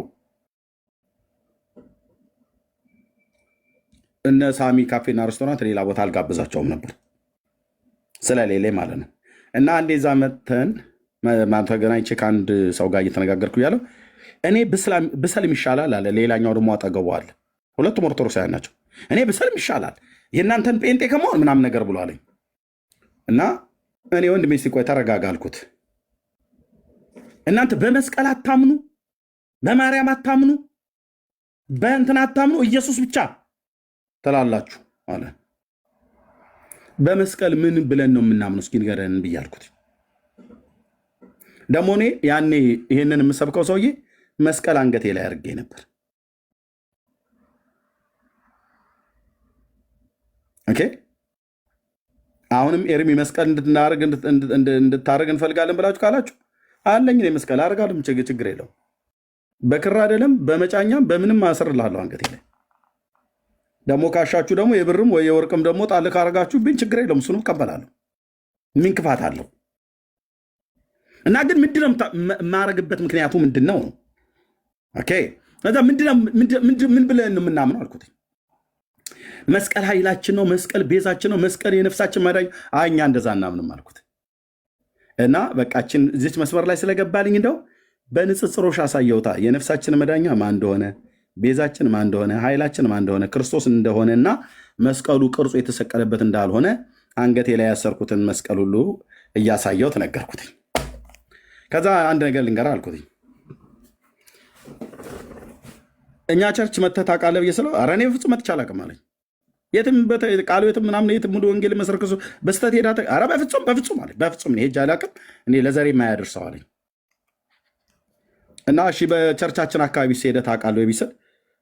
C: እነ ሳሚ ካፌና ሬስቶራንት ሌላ ቦታ አልጋብዛቸውም ነበር ስለሌለ ማለት ነው። እና አንዴ ዛ መተን ተገናኝቼ ከአንድ ሰው ጋር እየተነጋገርኩ ያለው እኔ ብሰልም ይሻላል አለ። ሌላኛው ደግሞ አጠገቡ አለ። ሁለቱም ኦርቶዶክሳውያን ናቸው። እኔ ብሰልም ይሻላል የእናንተን ጴንጤ ከመሆን ምናምን ነገር ብሎ አለኝ። እና እኔ ወንድሜ እስኪ ቆይ ተረጋጋ አልኩት። እናንተ በመስቀል አታምኑ፣ በማርያም አታምኑ፣ በእንትን አታምኑ፣ ኢየሱስ ብቻ ትላላችሁ አለ። በመስቀል ምን ብለን ነው የምናምነው? እስኪ ንገረን ብዬ አልኩት። ደግሞ እኔ ያኔ ይሄንን የምሰብከው ሰውዬ መስቀል አንገቴ ላይ አድርጌ ነበር። ኦኬ አሁንም ኤርሚ መስቀል እንድታደርግ እንፈልጋለን ብላችሁ ካላችሁ አለኝ እኔ መስቀል አደርጋለሁ፣ ችግር የለው። በክር አይደለም በመጫኛም በምንም አስርልሃለሁ አንገቴ ላይ። ደግሞ ካሻችሁ ደግሞ የብርም ወይ የወርቅም ደግሞ ጣል ካረጋችሁብኝ ችግር የለውም፣ እሱንም እቀበላለሁ። ምን ክፋት አለው? እና ግን ምንድነው የማረግበት ምክንያቱ ምንድን ነው? ኦኬ ከዛ ምን ብለን ነው የምናምነው አልኩት። መስቀል ኃይላችን ነው፣ መስቀል ቤዛችን ነው፣ መስቀል የነፍሳችን መዳኝ። እኛ እንደዛ እናምንም አልኩት። እና በቃችን እዚች መስመር ላይ ስለገባልኝ እንደው በንጽጽሮሽ አሳየውታ የነፍሳችን መዳኛ ማን እንደሆነ፣ ቤዛችን ማን እንደሆነ፣ ኃይላችን ማን እንደሆነ፣ ክርስቶስ እንደሆነና መስቀሉ ቅርጹ የተሰቀለበት እንዳልሆነ አንገቴ ላይ ያሰርኩትን መስቀል ሁሉ እያሳየው ተነገርኩት። ከዛ አንድ ነገር ልንገራ አልኩት። እኛ ቸርች መተህ ታውቃለህ ብዬ ስለው ኧረ እኔ በፍጹም መጥቼ አላውቅም አለኝ። የትም ቃሉ የትም ምናምን የትም ሙሉ ወንጌል መስርከሱ በስተት ሄዳ ኧረ በፍጹም አለኝ። በፍጹም ሄጄ አላውቅም እኔ ለዘሬ የማያደርሰው አለኝ። እና እሺ በቸርቻችን አካባቢ ሄደህ ታውቃለህ ቢስል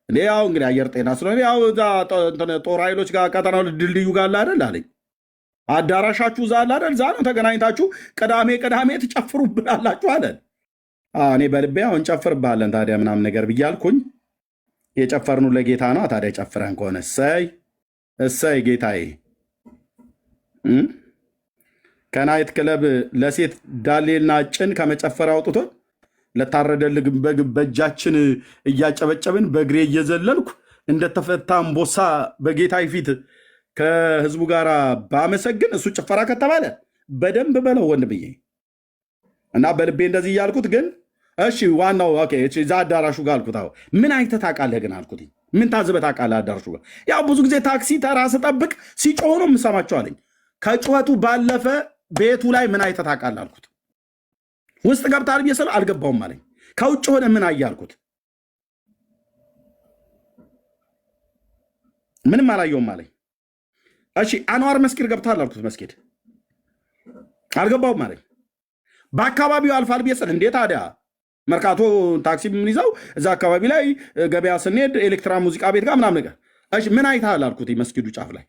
C: ያው እንግዲህ አየር ጤና ስለሆነ ያው ጦር ኃይሎች ጋር ቀጠናው ድልድዩ ጋር አለ አይደል አለኝ። አዳራሻችሁ እዛ አለ አይደል? እዛ ነው ተገናኝታችሁ ቅዳሜ ትጨፍሩብናላችሁ አለን። እኔ በልቤ አሁን ጨፍርብሃለን ታዲያ ምናምን ነገር ብያልኩኝ። የጨፈርኑ ለጌታ ነው ታዲያ ጨፍረን ከሆነ እሰይ ጌታዬ። ከናይት ክለብ ለሴት ዳሌና ጭን ከመጨፈር አውጥቶ ለታረደልግ በግ በእጃችን እያጨበጨብን በእግሬ እየዘለልኩ እንደተፈታ አንበሳ በጌታዬ ፊት ከህዝቡ ጋር ባመሰግን እሱ ጭፈራ ከተባለ በደንብ በለው ወንድምዬ። እና በልቤ እንደዚህ እያልኩት ግን እሺ ዋናው ኦኬ እዛ አዳራሹ ጋር አልኩት። አዎ ምን አይተህ ታውቃለህ ግን አልኩት። ምን ታዝበህ ታውቃለህ አዳራሹ ጋር? ያው ብዙ ጊዜ ታክሲ ተራ ስጠብቅ ሲጮህ ነው የምሰማቸው አለኝ። ከጩኸቱ ባለፈ ቤቱ ላይ ምን አይተህ ታውቃለህ አልኩት። ውስጥ ገብተሃል ብዬ ስለው አልገባውም አለኝ። ከውጭ ሆነ ምን አየህ አልኩት። ምንም አላየውም አለኝ። እሺ አንዋር መስጊድ ገብተሃል አልኩት። መስጊድ አልገባውም አለኝ። በአካባቢው አልፋል ብዬ ስል እንዴት ታዲያ መርካቶ ታክሲ የምንይዘው እዛ አካባቢ ላይ ገበያ ስንሄድ ኤሌክትራ ሙዚቃ ቤት ጋር ምናምን ነገር። እሺ ምን አይተሃል አልኩት። መስጊዱ ጫፍ ላይ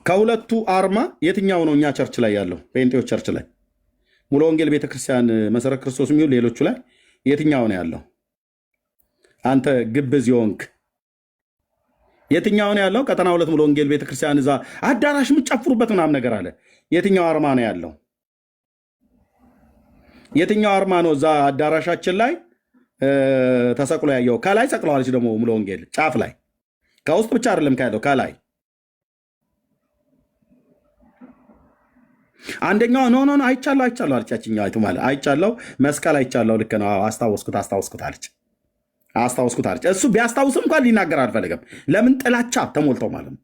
C: ከሁለቱ አርማ የትኛው ነው እኛ ቸርች ላይ ያለው? ጴንጤዎች ቸርች ላይ ሙሉ ወንጌል ቤተክርስቲያን መሰረት ክርስቶስ የሚሆን ሌሎቹ ላይ የትኛው ነው ያለው? አንተ ግብዝ የሆንክ የትኛው ነው ያለው? ቀጠና ሁለት ሙሉ ወንጌል ቤተክርስቲያን እዛ አዳራሽ የምትጨፍሩበት ምናምን ነገር አለ። የትኛው አርማ ነው ያለው? የትኛው አርማ ነው እዛ አዳራሻችን ላይ ተሰቅሎ ያየው? ከላይ ሰቅለዋለች ደግሞ ሙሉ ወንጌል ጫፍ ላይ፣ ከውስጥ ብቻ አይደለም ካለው ከላይ አንደኛው ኖ አይቻለሁ አለቻችኛው አይቱ ማለት አይቻለሁ መስቀል አይቻለሁ ልክ ነው አስታወስኩት አለች። እሱ ቢያስታውስም እንኳን ሊናገር አልፈለገም። ለምን ጥላቻ ተሞልተው ማለት ነው።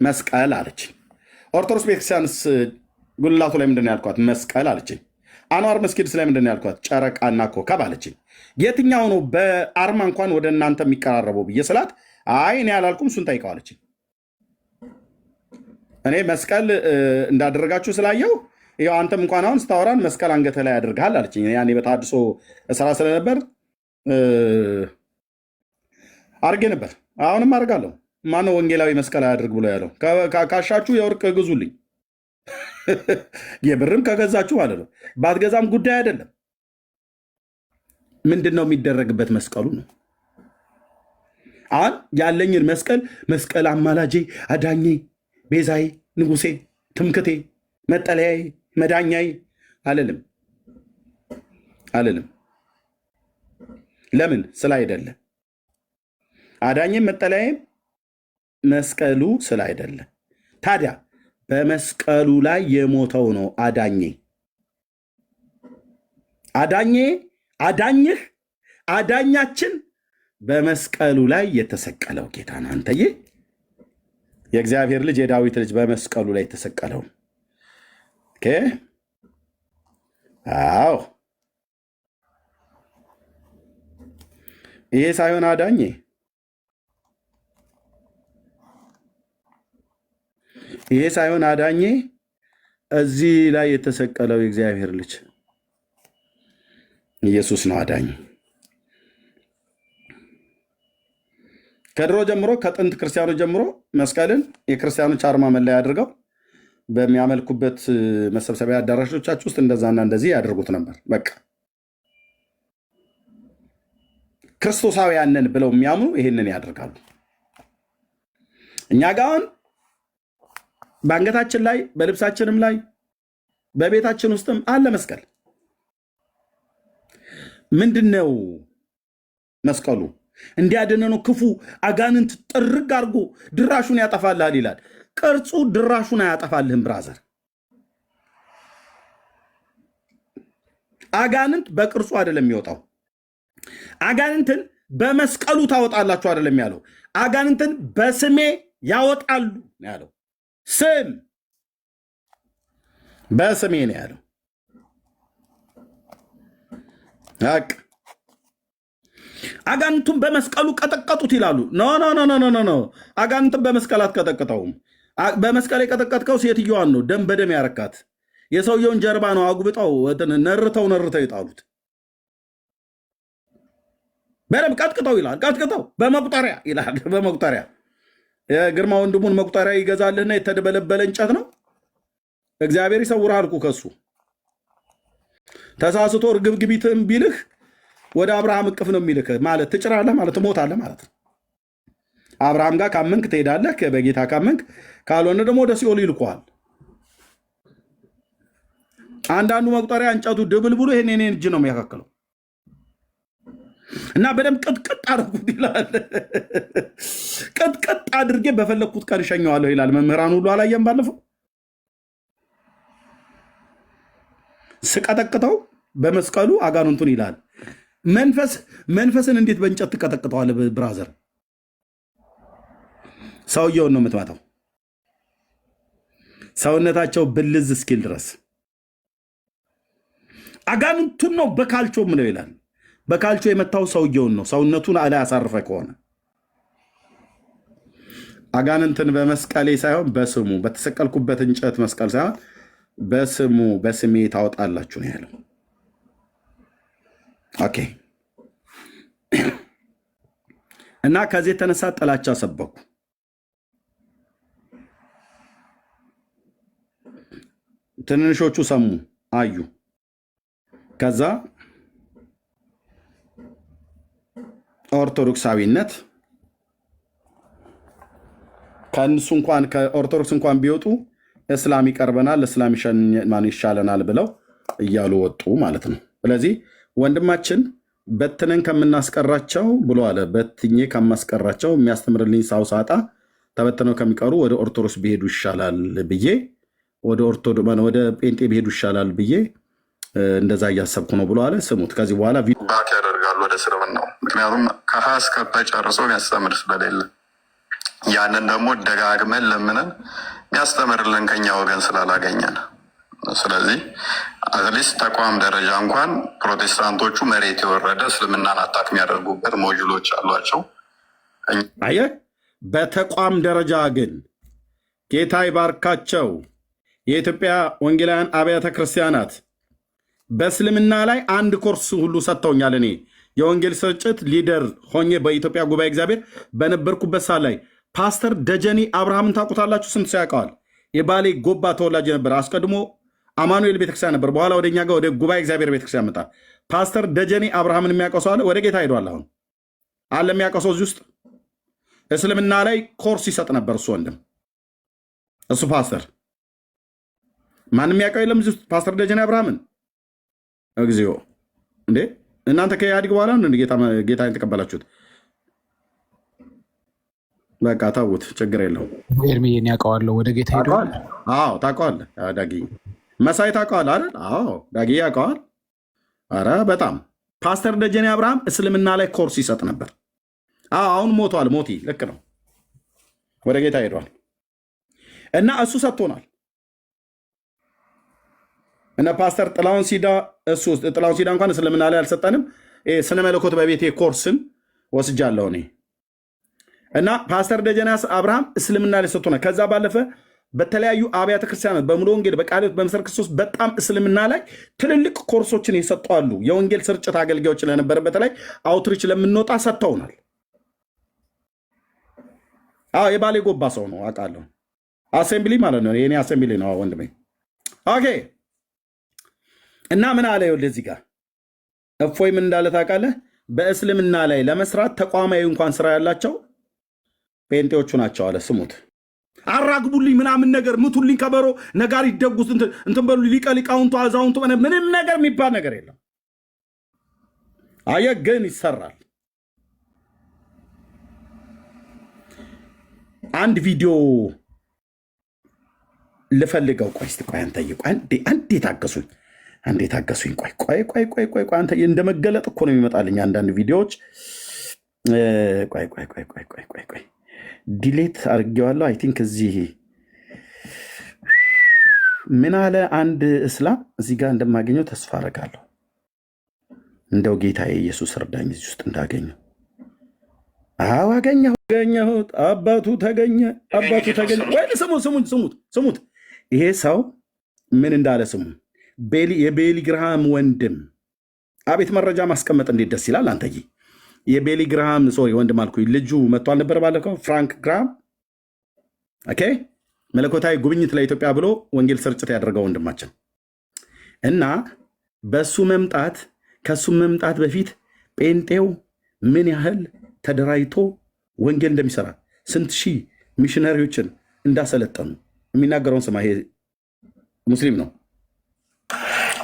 C: መስቀል አለች። ኦርቶዶክስ ቤተክርስቲያንስ ጉልላቱ ላይ ምንድን ነው ያልኳት? መስቀል አለች። አንዋር መስጊድ ላይ ምንድን ነው ያልኳት? ጨረቃና ኮከብ አለች። የትኛው ነው በአርማ እንኳን ወደ እናንተ የሚቀራረበው ብዬ ስላት አይ እኔ አላልኩም እሱን ጠይቀዋለች። እኔ መስቀል እንዳደረጋችሁ ስላየው ይኸው አንተም እንኳን አሁን ስታወራን መስቀል አንገተ ላይ ያደርግሃል አለች። ያኔ በተሐድሶ ስራ ስለነበር አርጌ ነበር። አሁንም አርጋለሁ። ማነው ወንጌላዊ መስቀል አያድርግ ብሎ ያለው? ካሻችሁ የወርቅ ግዙልኝ፣ የብርም ከገዛችሁ ማለት ነው። ባትገዛም ጉዳይ አይደለም። ምንድን ነው የሚደረግበት? መስቀሉ ነው። አሁን ያለኝን መስቀል አማላጄ፣ አዳኜ፣ ቤዛዬ፣ ንጉሴ፣ ትምክቴ፣ መጠለያዬ፣ መዳኛዬ አልልም። ለምን? ስለ አይደለ። አዳኝም መጠለያዬም መስቀሉ ስለ አይደለ። ታዲያ በመስቀሉ ላይ የሞተው ነው አዳኜ። አዳኝህ አዳኛችን በመስቀሉ ላይ የተሰቀለው ጌታ ነው። አንተዬ የእግዚአብሔር ልጅ የዳዊት ልጅ በመስቀሉ ላይ የተሰቀለው። አዎ ይሄ ሳይሆን አዳኜ እዚህ ላይ የተሰቀለው የእግዚአብሔር ልጅ ኢየሱስ ነው አዳኝ። ከድሮ ጀምሮ ከጥንት ክርስቲያኖች ጀምሮ መስቀልን የክርስቲያኖች አርማ መለያ አድርገው በሚያመልኩበት መሰብሰቢያ አዳራሾቻችሁ ውስጥ እንደዛና እንደዚህ ያደርጉት ነበር። በቃ ክርስቶሳውያንን ብለው የሚያምኑ ይህንን ያደርጋሉ። እኛ ጋር አሁን በአንገታችን ላይ በልብሳችንም ላይ በቤታችን ውስጥም አለ መስቀል። ምንድነው መስቀሉ? እንዲያድነው ክፉ አጋንንት ጥርግ አድርጎ ድራሹን ያጠፋልሃል ይላል። ቅርጹ ድራሹን አያጠፋልህም ብራዘር። አጋንንት በቅርጹ አይደለም የሚወጣው። አጋንንትን በመስቀሉ ታወጣላችሁ አይደለም ያለው። አጋንንትን በስሜ ያወጣሉ ነው ያለው። ስም በስሜ ነው ያለው። አጋንንቱን በመስቀሉ ቀጠቀጡት ይላሉ። ኖ አጋንንትን በመስቀል አትቀጠቅጠውም። በመስቀል የቀጠቀጥከው ሴትዮዋን ነው፣ ደም በደም ያረካት። የሰውየውን ጀርባ ነው አጉብጠው ነርተው ይጣሉት። በደም ቀጥቅጠው ይላል። ቀጥቅጠው በመቁጠሪያ ይላል። በመቁጠሪያ የግርማ ወንድሙን መቁጠሪያ ይገዛልህና የተደበለበለ እንጨት ነው። እግዚአብሔር ይሰውርሃል እኮ ከሱ። ተሳስቶ እርግብግቢትም ቢልህ ወደ አብርሃም እቅፍ ነው የሚልህ ማለት ትጭራለህ ማለት ትሞታለህ ማለት ነው። አብርሃም ጋር ካመንክ ትሄዳለህ፣ በጌታ ካመንክ፣ ካልሆነ ደግሞ ወደ ሲኦል ይልኩሃል። አንዳንዱ መቁጠሪያ እንጨቱ ድብል ብሎ ይሄን የኔን እጅ ነው የሚያካክለው እና በደንብ ቅጥቅጥ አድርጉት ይላል። ቅጥቅጥ አድርጌ በፈለግኩት ቀን እሸኘዋለሁ ይላል። መምህራን ሁሉ አላየም? ባለፈው ስቀጠቅጠው በመስቀሉ አጋንንቱን ይላል። መንፈስን እንዴት በእንጨት ትቀጠቅጠዋለህ ብራዘር? ሰውየውን ነው የምትመታው፣ ሰውነታቸው ብልዝ እስኪል ድረስ። አጋንንቱን ነው በካልቾ ምለው ይላል። በካልቾ የመታው ሰውየውን ነው፣ ሰውነቱን ላይ ያሳርፈ ከሆነ። አጋንንትን በመስቀሌ ሳይሆን በስሙ በተሰቀልኩበት እንጨት መስቀል ሳይሆን በስሙ በስሜ ታወጣላችሁ ነው ያለው። ኦኬ። እና ከዚህ የተነሳ ጥላቻ ሰበኩ። ትንንሾቹ ሰሙ፣ አዩ። ከዛ ኦርቶዶክሳዊነት ከእነሱ እንኳን ከኦርቶዶክስ እንኳን ቢወጡ እስላም ይቀርበናል፣ እስላም ይሻለናል ብለው እያሉ ወጡ ማለት ነው። ስለዚህ ወንድማችን በትነን ከምናስቀራቸው ብሎ አለ። በትኜ ከማስቀራቸው የሚያስተምርልኝ ሰው ሳጣ ተበትነው ከሚቀሩ ወደ ኦርቶዶክስ ቢሄዱ ይሻላል ብዬ ወደ ጴንጤ ቢሄዱ ይሻላል ብዬ እንደዛ እያሰብኩ ነው ብሎ አለ። ስሙት። ከዚህ በኋላ
B: ባክ ያደርጋሉ ወደ እስልምናው። ምክንያቱም ከሀ እስከ ፐ ጨርሶ የሚያስተምር ስለሌለ ያንን ደግሞ ደጋግመን ለምነን የሚያስተምርልን ከኛ ወገን ስላላገኘን፣ ስለዚህ አትሊስት ተቋም ደረጃ እንኳን ፕሮቴስታንቶቹ መሬት የወረደ እስልምናን አታክ የሚያደርጉበት ሞጁሎች አሏቸው።
C: አየህ፣ በተቋም ደረጃ ግን ጌታ ይባርካቸው የኢትዮጵያ ወንጌላውያን አብያተ ክርስቲያናት በእስልምና ላይ አንድ ኮርስ ሁሉ ሰጥተውኛል። እኔ የወንጌል ስርጭት ሊደር ሆኜ በኢትዮጵያ ጉባኤ እግዚአብሔር በነበርኩበት ሰዓት ላይ ፓስተር ደጀኔ አብርሃምን ታውቁታላችሁ? ስንት ሰው ያውቀዋል? የባሌ ጎባ ተወላጅ ነበር። አስቀድሞ አማኑኤል ቤተክርስቲያን ነበር። በኋላ ወደኛ ጋር ወደ ጉባኤ እግዚአብሔር ቤተክርስቲያን መጣ። ፓስተር ደጀኔ አብርሃምን የሚያውቀው ሰው አለ? ወደ ጌታ ሄዷል። አሁን አለ የሚያውቀው ሰው እዚህ ውስጥ? እስልምና ላይ ኮርስ ይሰጥ ነበር እሱ ወንድም፣ እሱ ፓስተር። ማንም ያውቀው የለም እዚህ ውስጥ ፓስተር ደጀኔ አብርሃምን? እግዚኦ! እንዴ እናንተ ከኢህአዲግ በኋላ ጌታ የተቀበላችሁት? በቃ ታውት፣ ችግር የለውም።
H: ኤርሚዬን ያውቀዋለሁ። ወደ ጌታ ሄዶ
C: ታውቀዋለህ? ዳጊ መሳይ ታውቀዋለህ አይደል? አዎ ዳጊ ያውቀዋል። ኧረ በጣም ፓስተር ደጀኔ አብርሃም እስልምና ላይ ኮርስ ይሰጥ ነበር። አሁን ሞቷል። ሞቲ ልክ ነው። ወደ ጌታ ሄዷል እና እሱ ሰጥቶናል። እነ ፓስተር ጥላሁን ሲዳ ጥላሁን ሲዳ እንኳን እስልምና ላይ አልሰጠንም። ስነ መለኮት በቤቴ ኮርስን ወስጃለሁ እኔ እና ፓስተር ደጀኔ አብርሃም እስልምና ላይ ሰጥቶናል። ከዛ ባለፈ በተለያዩ አብያተ ክርስቲያናት በሙሉ ወንጌል በቃልዮት በመሰረት ክርስቶስ በጣም እስልምና ላይ ትልልቅ ኮርሶችን የሰጡ አሉ። የወንጌል ስርጭት አገልጋዮች ለነበረ በተለይ አውትሪች ለምንወጣ ሰጥተውናል። የባሌ ጎባ ሰው ነው አውቃለሁ። አሴምብሊ ማለት ነው፣ የኔ አሴምብሊ ነው ወንድሜ። ኦኬ። እና ምን አለ ይኸውልህ እዚህ ጋር እፎይ ምን እንዳለ ታውቃለህ? በእስልምና ላይ ለመስራት ተቋማዊ እንኳን ስራ ያላቸው ጴንጤዎቹ ናቸው አለ። ስሙት። አራግቡልኝ ምናምን ነገር ምቱልኝ፣ ከበሮ ነጋሪ ይደጉት እንትን በሉ፣ ሊቀ ሊቃውንቱ አዛውንቱ ምንም ነገር የሚባል ነገር የለም። አየህ ግን ይሰራል። አንድ ቪዲዮ ልፈልገው። ቆይ እስኪ ቆይ አንተ አንዴ ታገሱኝ፣ አንዴ ታገሱኝ። ቆይ አንተ እንደመገለጥ እኮ ነው የሚመጣልኝ አንዳንድ ቪዲዮዎች። ቆይ ዲሌት አድርጌዋለሁ። አይ ቲንክ እዚህ ምን አለ አንድ እስላም እዚህ ጋር እንደማገኘው ተስፋ አደርጋለሁ። እንደው ጌታዬ ኢየሱስ እርዳኝ እዚህ ውስጥ እንዳገኘው። አዎ አገኘሁት። አባቱ ተገኘ። ወይ ስሙት። ይሄ ሰው ምን እንዳለ ስሙ። የቤሊ ግርሃም ወንድም። አቤት መረጃ ማስቀመጥ እንዴት ደስ ይላል አንተዬ። የቤሊ ግርሃም ወንድም አልኩኝ። ልጁ መጥቶ አልነበረ ባለፈው? ፍራንክ ግራም። ኦኬ። መለኮታዊ ጉብኝት ለኢትዮጵያ ብሎ ወንጌል ስርጭት ያደረገው ወንድማችን እና በሱ መምጣት ከሱ መምጣት በፊት ጴንጤው ምን ያህል ተደራጅቶ ወንጌል እንደሚሰራ ስንት ሺህ ሚሽነሪዎችን እንዳሰለጠኑ የሚናገረውን ስማ። ይሄ ሙስሊም ነው።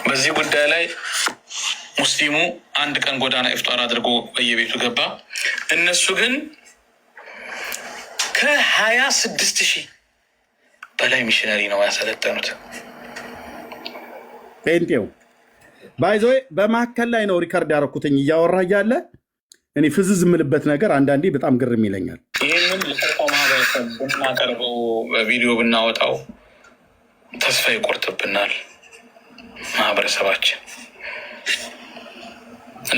A: በዚህ ጉዳይ ላይ ሙስሊሙ አንድ ቀን ጎዳና ኢፍጣር አድርጎ በየቤቱ ገባ። እነሱ ግን ከ26,000 በላይ ሚሽነሪ ነው ያሰለጠኑት።
C: ጴንጤው ባይዞ በመካከል ላይ ነው ሪካርድ ያደረኩትኝ እያወራ እያለ እኔ ፍዝዝ የምልበት ነገር አንዳንዴ በጣም ግርም ይለኛል።
A: ይህንን ለተቋ ማህበረሰብ ብናቀርበው በቪዲዮ ብናወጣው ተስፋ ይቆርጥብናል ማህበረሰባችን።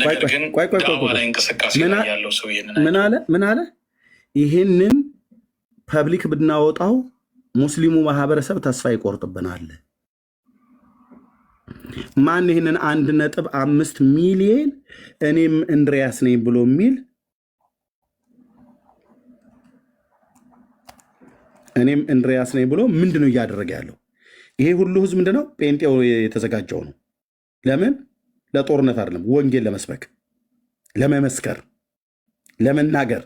A: ነገር ግን ዳዋ ላይ እንቅስቃሴ ላይ ያለው ሰው
C: ምን አለ? ይህንን ፐብሊክ ብናወጣው ሙስሊሙ ማህበረሰብ ተስፋ ይቆርጥብናል። ማን ይህንን 1.5 ሚሊዮን እኔም እንድሪያስ ነኝ ብሎ የሚል እኔም እንድሪያስ ነኝ ብሎ ምንድነው እያደረገ ያለው? ይሄ ሁሉ ህዝብ ምንድነው? ጴንጤው የተዘጋጀው ነው። ለምን? ለጦርነት አይደለም፣ ወንጌል ለመስበክ፣ ለመመስከር፣ ለመናገር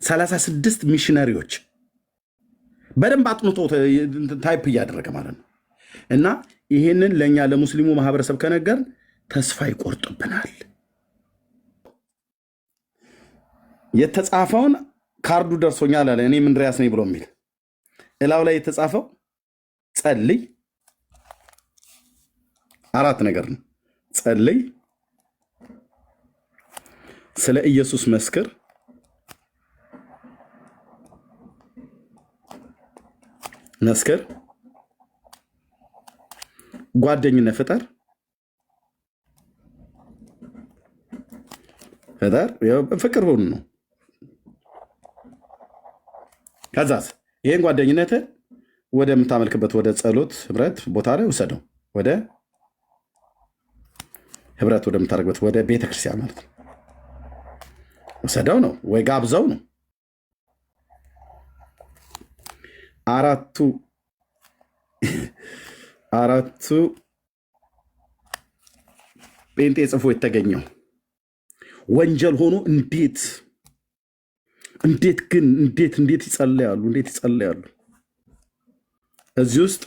C: 36 ሚሽነሪዎች በደንብ አጥንቶ ታይፕ እያደረገ ማለት ነው። እና ይህንን ለእኛ ለሙስሊሙ ማህበረሰብ ከነገር ተስፋ ይቆርጡብናል። የተጻፈውን ካርዱ ደርሶኛል አለ እኔም እንድሪያስ ነኝ ብሎ የሚል እላው ላይ የተጻፈው ጸልይ 4 ነገር ነው። ጸልይ፣ ስለ ኢየሱስ መስክር፣ ጓደኝነት ፍጠር፣ ፍቅር ሁኑ ነው። ከዛስ ይህን ጓደኝነት ወደምታመልክበት ወደ ጸሎት ህብረት ቦታ ላይ ውሰደው፣ ወደ ህብረት ወደምታደርግበት ወደ ቤተክርስቲያን ማለት ነው ውሰደው ነው ወይ ጋብዘው ነው። አራቱ ጴንጤ ጽፎ የተገኘው ወንጀል ሆኖ እንዴት ይጸለያሉ? እዚህ ውስጥ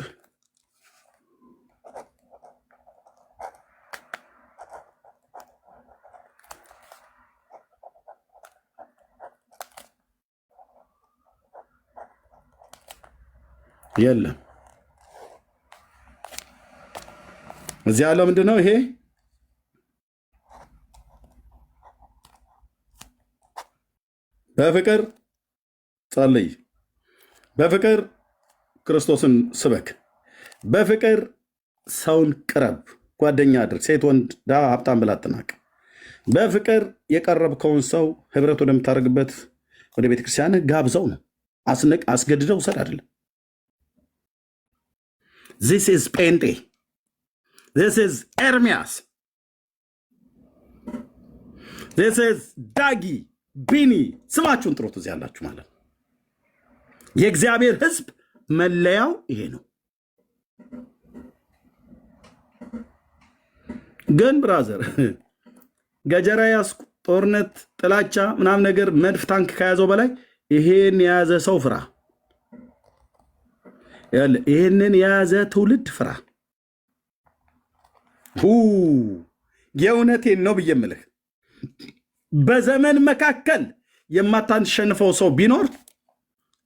C: የለም። እዚህ ያለው ምንድን ነው? ይሄ በፍቅር ጸልይ፣ በፍቅር ክርስቶስን ስበክ፣ በፍቅር ሰውን ቅረብ፣ ጓደኛ አድርግ፣ ሴት ወንድ፣ ድሃ ሀብታም ብላ አትናቅ። በፍቅር የቀረብከውን ሰው ህብረት ወደምታደርግበት ወደ ቤተክርስቲያን ጋብዘው ነው። አስገድደው ውሰድ አይደለም። ዚስ ኢዝ ጴንጤ፣ ዚስ ኢዝ ኤርሚያስ፣ ዚስ ኢዝ ዳጊ፣ ቢኒ፣ ስማችሁን ጥሩት እዚህ ያላችሁ ማለት ነው። የእግዚአብሔር ህዝብ መለያው ይሄ ነው። ግን ብራዘር ገጀራ ያስኩ ጦርነት፣ ጥላቻ ምናምን ነገር መድፍ ታንክ ከያዘው በላይ ይሄን የያዘ ሰው ፍራ። ይህንን የያዘ ትውልድ ፍራ። የእውነቴን ነው ብዬ የምልህ በዘመን መካከል የማታሸንፈው ሰው ቢኖር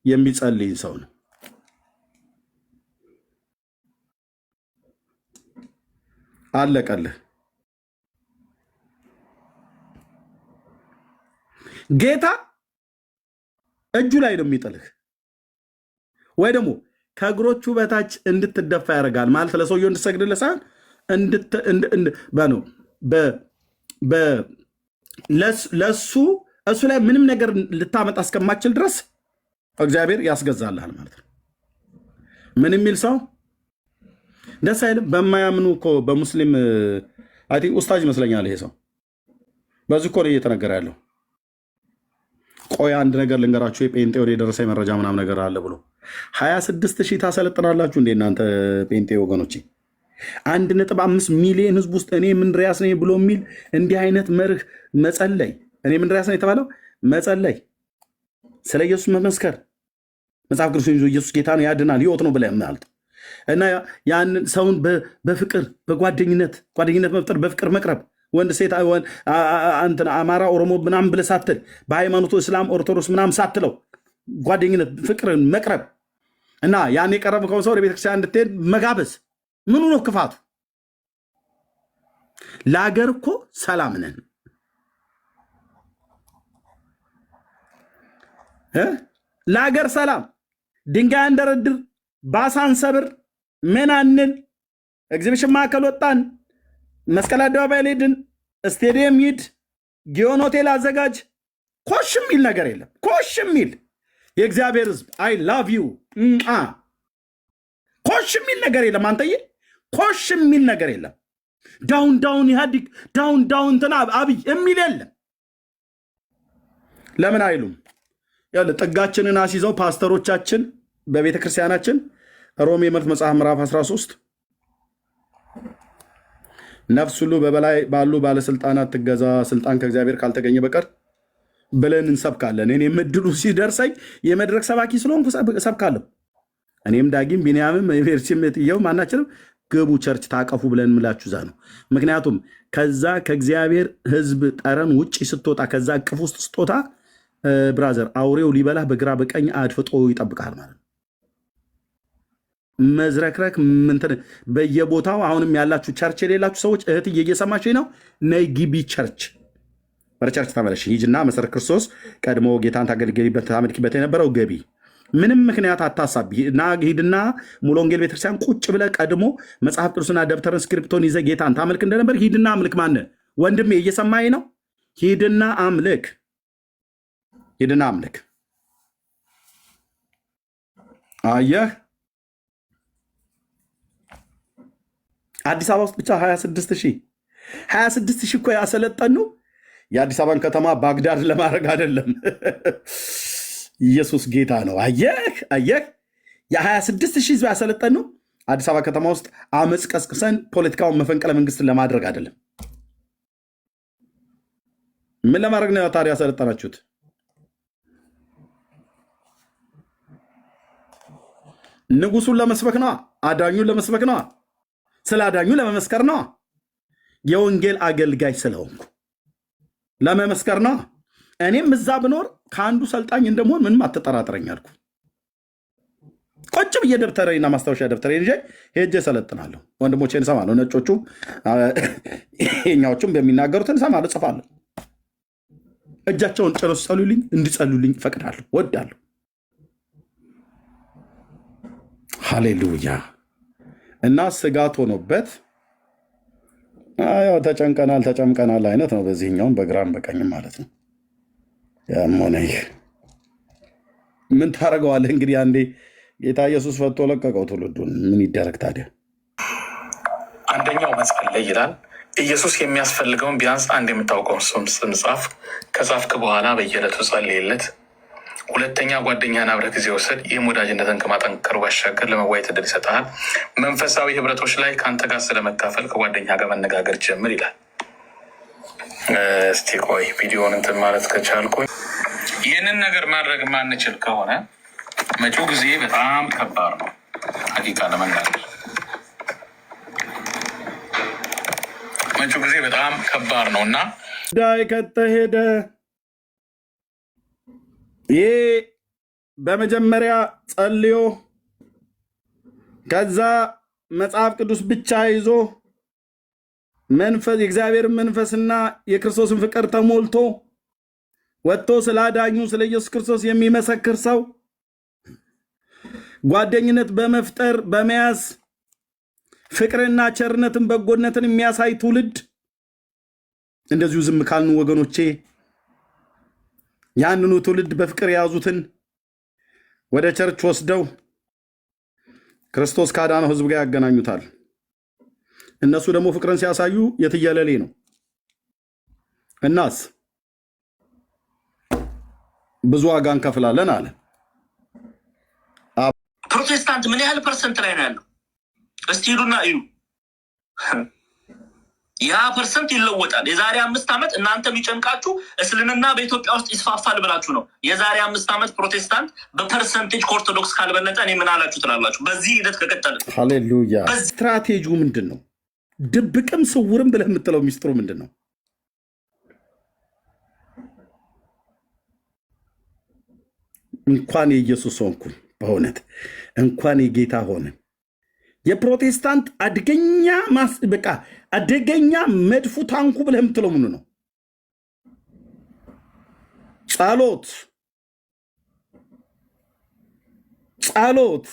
C: የሚጸልይ ሰው ነው። አለቀልህ። ጌታ እጁ ላይ ነው የሚጥልህ፣ ወይ ደግሞ ከእግሮቹ በታች እንድትደፋ ያደርጋል። ማለት ለሰውየው እንድትሰግድለት ሳይሆን ለሱ እሱ ላይ ምንም ነገር ልታመጣ እስከማችል ድረስ እግዚአብሔር ያስገዛልሃል ማለት ነው። ምን የሚል ሰው ደስ አይልም። በማያምኑ እኮ በሙስሊም አይ ቲንክ ኡስታዝ ይመስለኛል ይሄ ሰው። በዚህ እኮ ነው እየተነገረ ያለው። ቆይ አንድ ነገር ልንገራችሁ፣ የጴንጤ ወደ የደረሰ መረጃ ምናምን ነገር አለ ብሎ 26,000 ታሰለጥናላችሁ እንዴ እናንተ ጴንጤ ወገኖች? 1.5 ሚሊዮን ህዝብ ውስጥ እኔ ምንድሪያስ ነኝ ብሎ የሚል እንዲህ አይነት መርህ መጸለይ፣ እኔ ምንድሪያስ ነኝ የተባለው መጸለይ፣ ስለ ኢየሱስ መመስከር፣ መጽሐፍ ቅዱስ ይዞ ኢየሱስ ጌታ ነው ያድናል ህይወት ነው ብለህ ማለት እና ያንን ሰውን በፍቅር በጓደኝነት መፍጠር፣ በፍቅር መቅረብ፣ ወንድ ሴት እንትን አማራ ኦሮሞ ምናምን ብለህ ሳትል፣ በሃይማኖቱ እስላም ኦርቶዶክስ ምናምን ሳትለው ጓደኝነት ፍቅርን መቅረብ እና ያን የቀረብከውን ሰው ወደ ቤተክርስቲያን እንድትሄድ መጋበዝ ምኑ ነው ክፋቱ? ለሀገር እኮ ሰላም ነን። ለሀገር ሰላም ድንጋይ እንደረድር፣ ባሳን ሰብር፣ ምን አንል፣ ኤግዚቢሽን ማዕከል ወጣን፣ መስቀል አደባባይ ሄድን፣ ስቴዲየም ሂድ፣ ጊዮን ሆቴል አዘጋጅ፣ ኮሽ የሚል ነገር የለም። ኮሽ የሚል የእግዚአብሔር ህዝብ አይ ላቭ ዩ ኮሽ የሚል ነገር የለም። አንተዬ ኮሽ የሚል ነገር የለም። ዳውን ዳውን ኢህአዲግ ዳውን ዳውን እንትና አብይ የሚል የለም። ለምን አይሉም? ያለ ጥጋችንን አስይዘው ፓስተሮቻችን በቤተ ክርስቲያናችን ሮሜ መልእክት መጽሐፍ ምዕራፍ 13 ነፍስ ሁሉ በበላይ ባሉ ባለስልጣናት ትገዛ፣ ስልጣን ከእግዚአብሔር ካልተገኘ በቀር ብለን እንሰብካለን። እኔ ምድሉ ሲደርሰኝ የመድረክ ሰባኪ ስለሆንኩ እሰብካለሁ። እኔም ዳጊም ቢንያምም ቬርሲም የትየው ማናችንም ግቡ ቸርች ታቀፉ ብለን ምላችሁ ዛ ነው። ምክንያቱም ከዛ ከእግዚአብሔር ህዝብ ጠረን ውጭ ስትወጣ፣ ከዛ እቅፍ ውስጥ ስትወጣ ብራዘር አውሬው ሊበላህ በግራ በቀኝ አድፍጦ ይጠብቃል ማለት ነው። መዝረክረክ ምንትን በየቦታው አሁንም ያላችሁ ቸርች የሌላችሁ ሰዎች እህትዬ እየሰማችኝ ነው። ነይ ግቢ ቸርች፣ ወደ ቸርች ተመለሽ። ሂጅና መሰረት ክርስቶስ ቀድሞ ጌታን ታገልግልበት ታመልኪበት የነበረው ገቢ ምንም ምክንያት አታሳብ እና ሂድና ሙሉ ወንጌል ቤተክርስቲያን ቁጭ ብለህ ቀድሞ መጽሐፍ ቅዱስና ደብተርን ስክሪፕቶን ይዘህ ጌታን ታመልክ እንደነበር ሂድና አምልክ። ማነህ ወንድሜ እየሰማኝ ነው? ሂድና አምልክ፣ ሂድና አምልክ። አየህ አዲስ አበባ ውስጥ ብቻ 26 ሺህ እኮ ያሰለጠኑ የአዲስ አበባን ከተማ ባግዳድ ለማድረግ አይደለም። ኢየሱስ ጌታ ነው። አየህ የ26 ሺህ ህዝብ ያሰለጠኑ አዲስ አበባ ከተማ ውስጥ አመፅ ቀስቅሰን ፖለቲካውን መፈንቅለ መንግስትን ለማድረግ አይደለም። ምን ለማድረግ ነው ታዲያ ያሰለጠናችሁት? ንጉሱን ለመስበክ ነዋ። አዳኙን ለመስበክ ነዋ። ስለ አዳኙ ለመመስከር ነዋ። የወንጌል አገልጋይ ስለሆንኩ ለመመስከር ነዋ። እኔም እዛ ብኖር ከአንዱ ሰልጣኝ እንደመሆን ምንም አትጠራጥረኝ አልኩ። ቁጭ ብዬ ደብተሬና ማስታወሻ ደብተሬ ይዤ ሄጄ ሰለጥናለሁ። ወንድሞቼን እሰማለሁ። ነጮቹም የኛዎቹም በሚናገሩትን እሰማለሁ፣ ጽፋለሁ። እጃቸውን ጭነው ሲጸሉልኝ እንዲጸሉልኝ እፈቅዳለሁ፣ ወዳለሁ። ሃሌሉያ። እና ስጋት ሆኖበት ያው ተጨምቀናል አይነት ነው። በዚህኛውም በግራም በቀኝም ማለት ነው። ያም ሆነ ይህ ምን ታደርገዋለህ እንግዲህ። አንዴ ጌታ ኢየሱስ ፈቶ ለቀቀው ትውልዱን። ምን ይደረግ ታዲያ?
A: አንደኛው መጸለይ ይላል። ኢየሱስ የሚያስፈልገውን ቢያንስ አንድ የምታውቀውን ስም ጻፍ። ከጻፍክ በኋላ በየዕለቱ ጸልይለት። ሁለተኛ ጓደኛህን አብረህ ጊዜ ወሰድ። ይህም ወዳጅነትን ከማጠንከር ባሻገር ለመዋየት ዕድል ይሰጥሃል። መንፈሳዊ ህብረቶች ላይ ከአንተ ጋር ስለመካፈል ከጓደኛ ጋር መነጋገር ጀምር ይላል። እስቲ ቆይ ቪዲዮን እንትን ማለት ከቻልኩ። ይህንን ነገር ማድረግ ማንችል ከሆነ መጪው ጊዜ በጣም ከባድ ነው። ሀቂቃ ለመናገር መጪው ጊዜ በጣም ከባድ ነው እና
C: ዳይ ከተሄደ ይህ በመጀመሪያ ጸልዮ ከዛ መጽሐፍ ቅዱስ ብቻ ይዞ መንፈስ የእግዚአብሔርን መንፈስና የክርስቶስን ፍቅር ተሞልቶ ወጥቶ ስለ አዳኙ ስለ ኢየሱስ ክርስቶስ የሚመሰክር ሰው ጓደኝነት በመፍጠር በመያዝ ፍቅርና ቸርነትን በጎነትን የሚያሳይ ትውልድ እንደዚሁ ዝም ካልን ወገኖቼ ያንኑ ትውልድ በፍቅር የያዙትን ወደ ቸርች ወስደው ክርስቶስ ካዳነው ህዝብ ጋር ያገናኙታል። እነሱ ደግሞ ፍቅርን ሲያሳዩ የትየለሌ ነው። እናስ ብዙ ዋጋ እንከፍላለን አለ።
J: ፕሮቴስታንት ምን ያህል ፐርሰንት ላይ ነው ያለው? እስቲ ሂዱና እዩ። ያ ፐርሰንት ይለወጣል። የዛሬ 5 ዓመት እናንተ የሚጨንቃችሁ እስልምና በኢትዮጵያ ውስጥ ይስፋፋል ብላችሁ ነው። የዛሬ 5 ዓመት ፕሮቴስታንት በፐርሰንቴጅ ከኦርቶዶክስ ካልበለጠ እኔ ምን አላችሁ ትላላችሁ? በዚህ ሂደት ከቀጠለ
C: ሃሌሉያ። ስትራቴጂው ምንድን ነው? ድብቅም ስውርም ብለህ የምትለው ሚስጥሩ ምንድን ነው? እንኳን የኢየሱስ ሆንኩኝ፣ በእውነት እንኳን የጌታ ሆንን። የፕሮቴስታንት አደገኛ በቃ አደገኛ መድፉ ታንኩ ብለህ የምትለው ምኑ ነው? ጸሎት